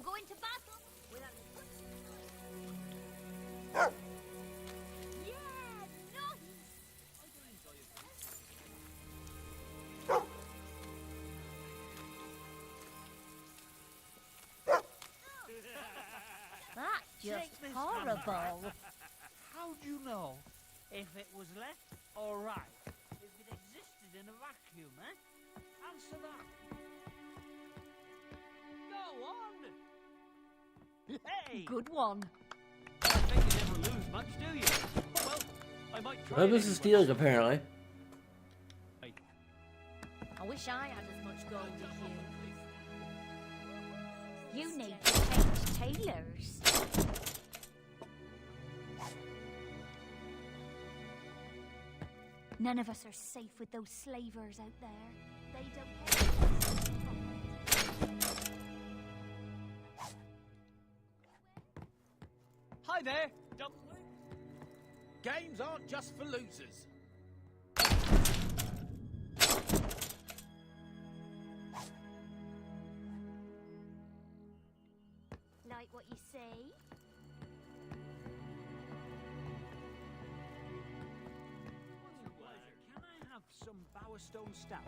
I'm going to battle with a... Yeah, That's just horrible. How'd you know if it was left or right? If it existed in a vacuum, eh? Answer that. Go on! Hey! Good one. I think you never lose much, do you? Well, I might try Well, it this is anyway. stealing, apparently. I wish I had as much gold as you. You need to change tailors. None of us are safe with those slavers out there. They don't care. Hi there, Games aren't just for losers. Like what you say? Can I have some Bowerstone stout?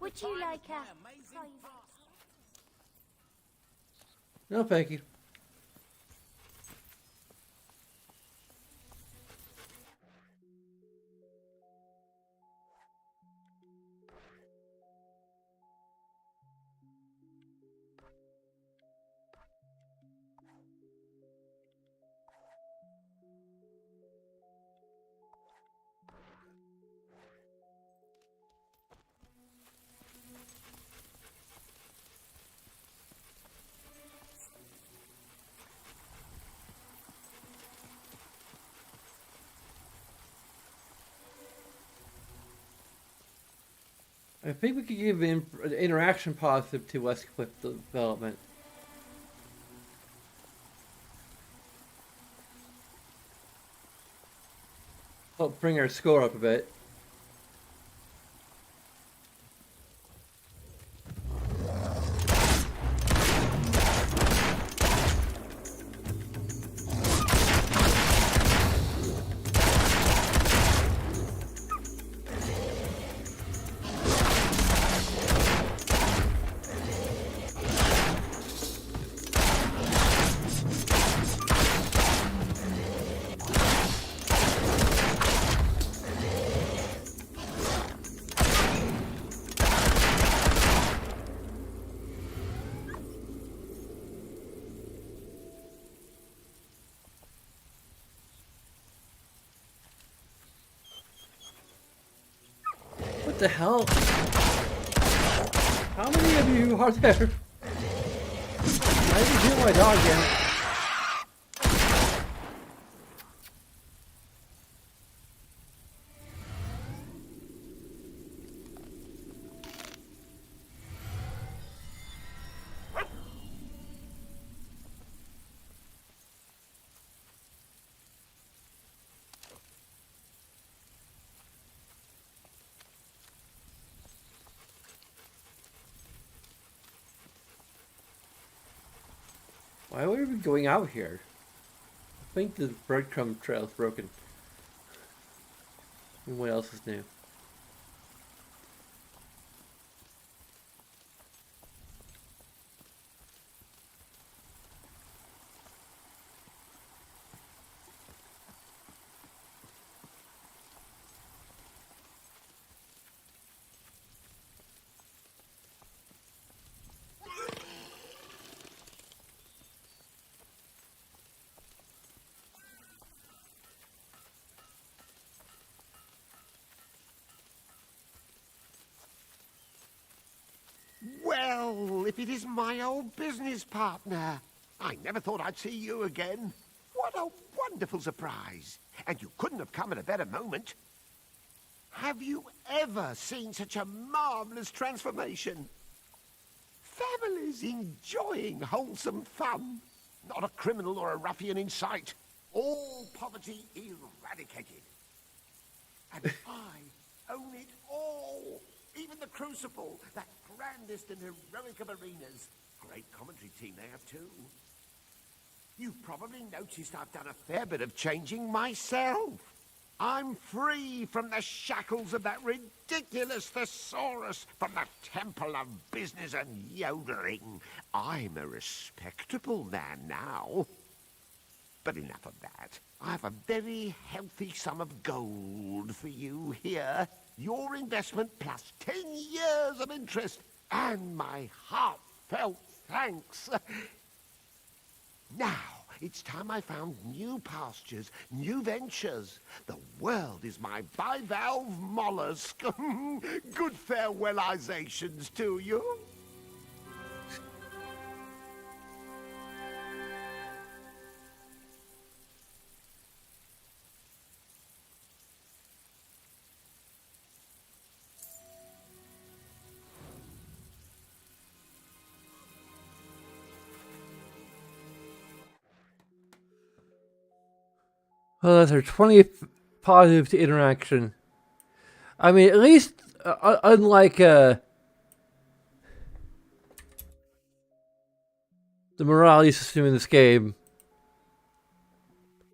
Would you like a No, thank you. I think we could give interaction positive to West Cliff development. Help bring our score up a bit. What the hell? How many of you are there? I didn't hear my dog yet. Why would we be going out here? I think the breadcrumb trail is broken. And what else is new? Well, if it isn't my old business partner. I never thought I'd see you again. What a wonderful surprise. And you couldn't have come at a better moment. Have you ever seen such a marvelous transformation? Families enjoying wholesome fun. Not a criminal or a ruffian in sight. All poverty eradicated. And I own it all. Even the Crucible, that grandest and heroic of arenas. Great commentary team they have too. You've probably noticed I've done a fair bit of changing myself. I'm free from the shackles of that ridiculous thesaurus, from the temple of business and yodeling. I'm a respectable man now. But enough of that. I have a very healthy sum of gold for you here. Your investment plus 10 years of interest and my heartfelt thanks. Now, it's time I found new pastures, new ventures. The world is my bivalve mollusk. Good farewellizations to you. Well, that's our 20th positive interaction. I mean, at least, unlike the morality system in this game,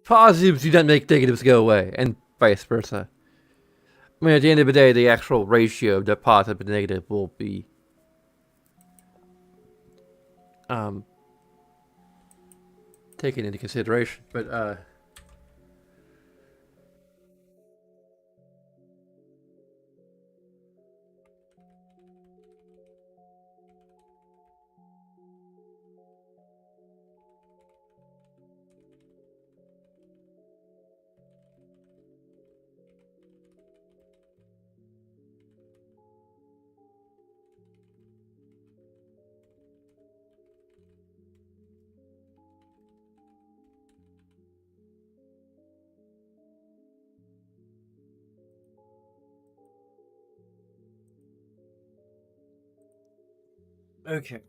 positives do not make negatives go away, and vice versa. I mean, at the end of the day, the actual ratio of the positive and negative will be taken into consideration. But okay.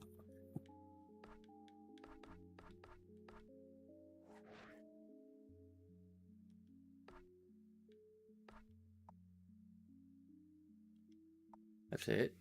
That's it.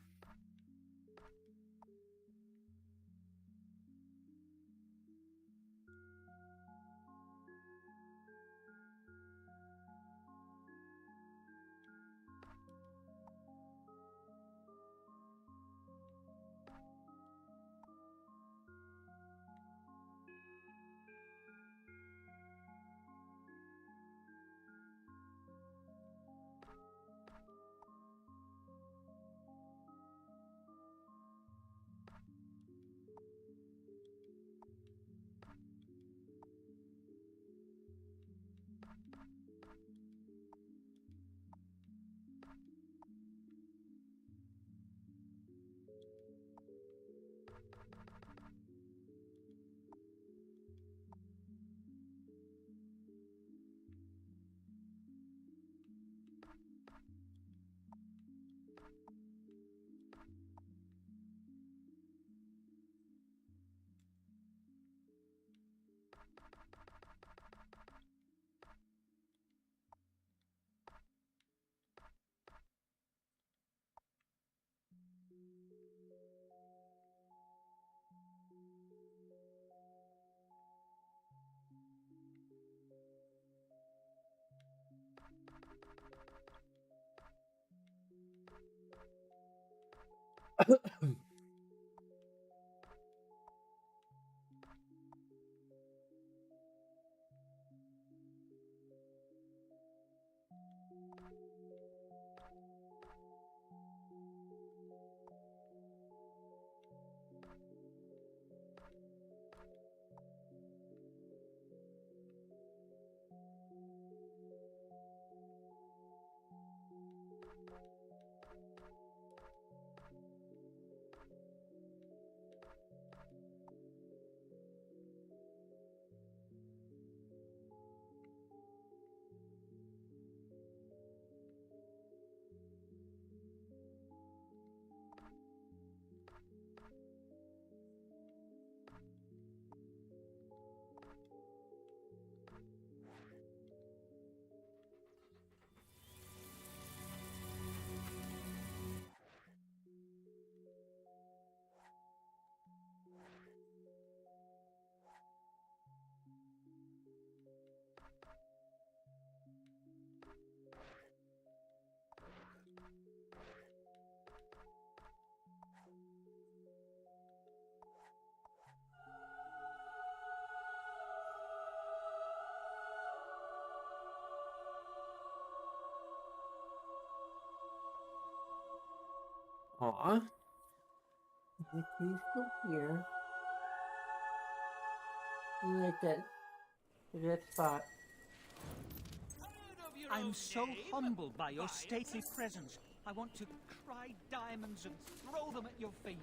Aw. He's still here. I like that. Look at that spot. I'm so humbled by your stately presence. I want to cry diamonds and throw them at your feet.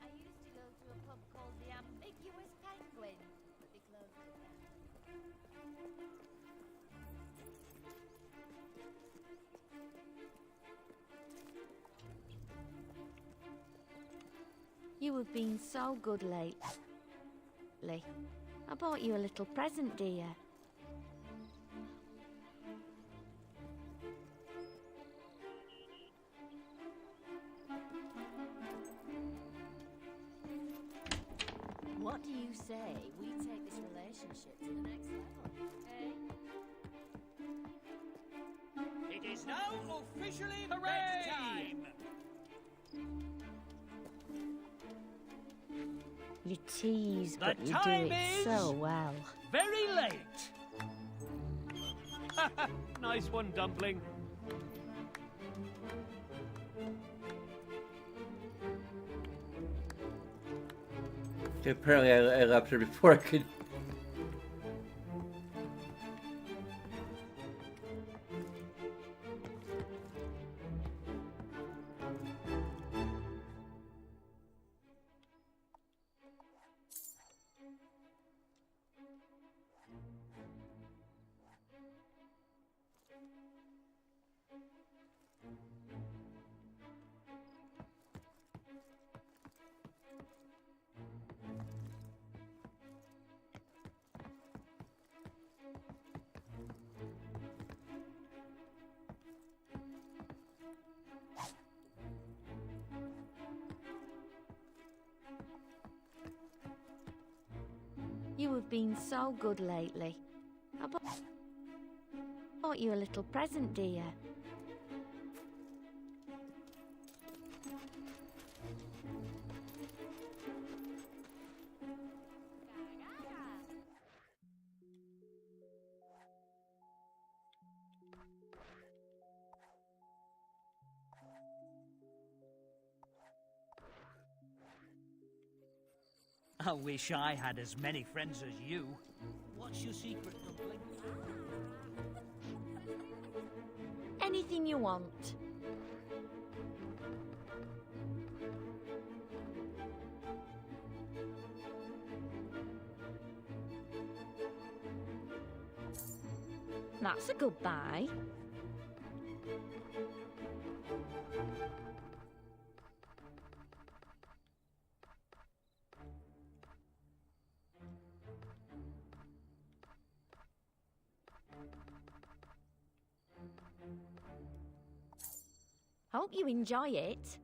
I used to go to a pub called the Ambiguous Penguin, but they closed it down. You have been so good lately. I bought you a little present, dear. What do you say we take this relationship to the next level, eh? It is now officially bedtime! You tease, but The you do time it is so well. very late. Nice one, Dumpling. Okay, apparently I left her before I could. You have been so good lately. I bought you a little present, dear. I wish I had as many friends as you. What's your secret, Dumpling? Anything you want. That's a good buy. Hope you enjoy it.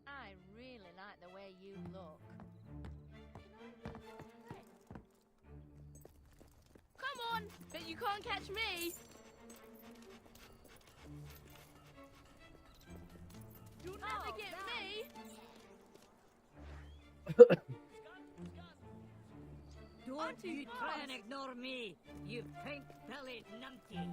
I really like the way you look. Come on, but you can't catch me. You'll never get me. Don't you try and ignore me, you pink-bellied numpty.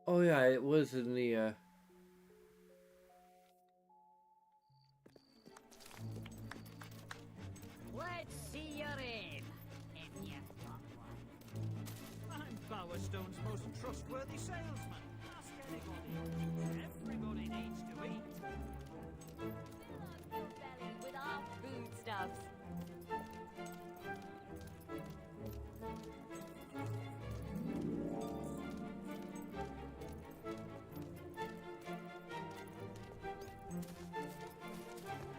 Oh yeah, it was in the. Let's see your aim, if you've got one. I'm Bowerstone's most trustworthy salesman. Ask anybody. Everybody needs to eat. Fill your belly with our foodstuffs.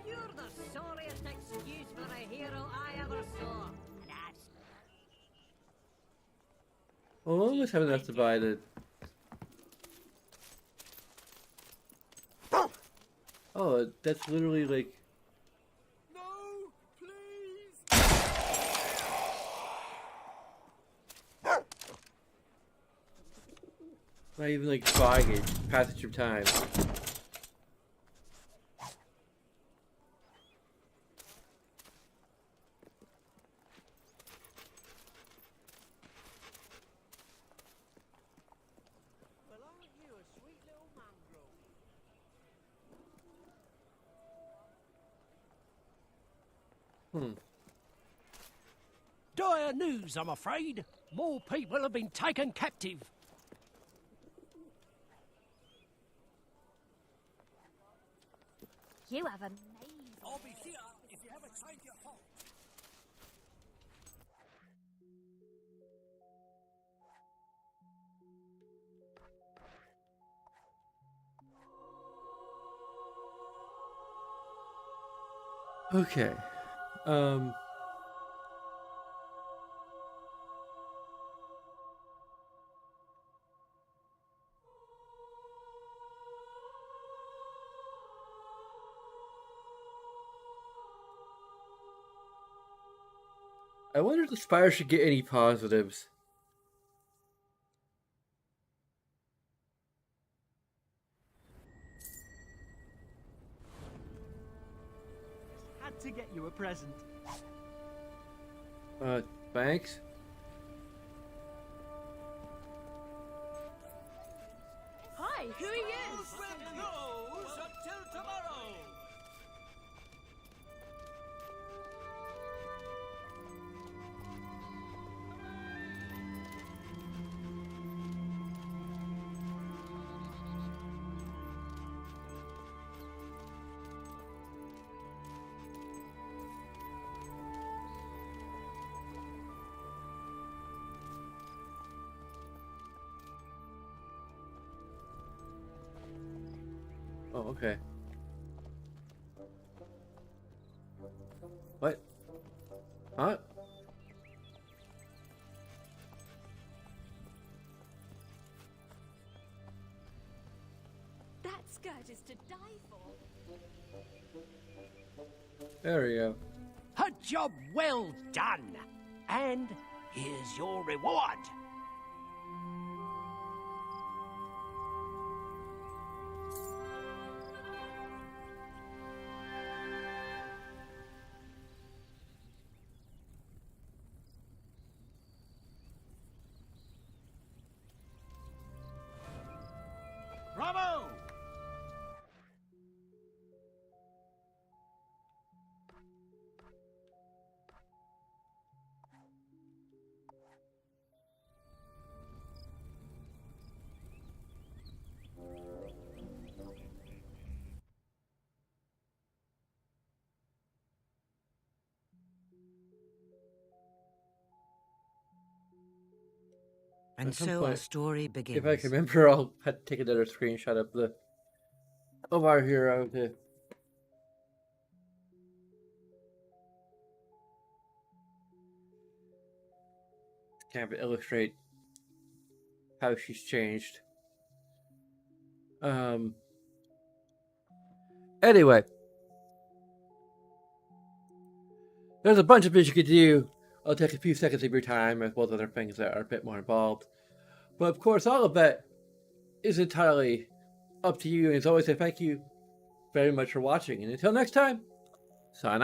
You're the sorriest excuse for a hero I ever saw. And Well, we almost have enough to buy the. Oh, that's literally like. Not even like buying it, passage of time. well, aren't you a sweet little mongrel? Dire news, I'm afraid. More people have been taken captive. You have amazing. I'll be here if you ever change your heart. Okay. I wonder if the Spire should get any positives. Had to get you a present. Thanks. Hi, who are you? Close until tomorrow. Oh, okay. What? Huh? That skirt is to die for. There we go. A job well done. And here's your reward. Bravo! And At some so point, our story begins. If I can remember, I'll have to take another screenshot of our hero to kind of illustrate how she's changed. Anyway, there's a bunch of things you could do. I'll take a few seconds of your time, as well as other things that are a bit more involved. But of course, all of that is entirely up to you. And as always, I thank you very much for watching. And until next time, sign out.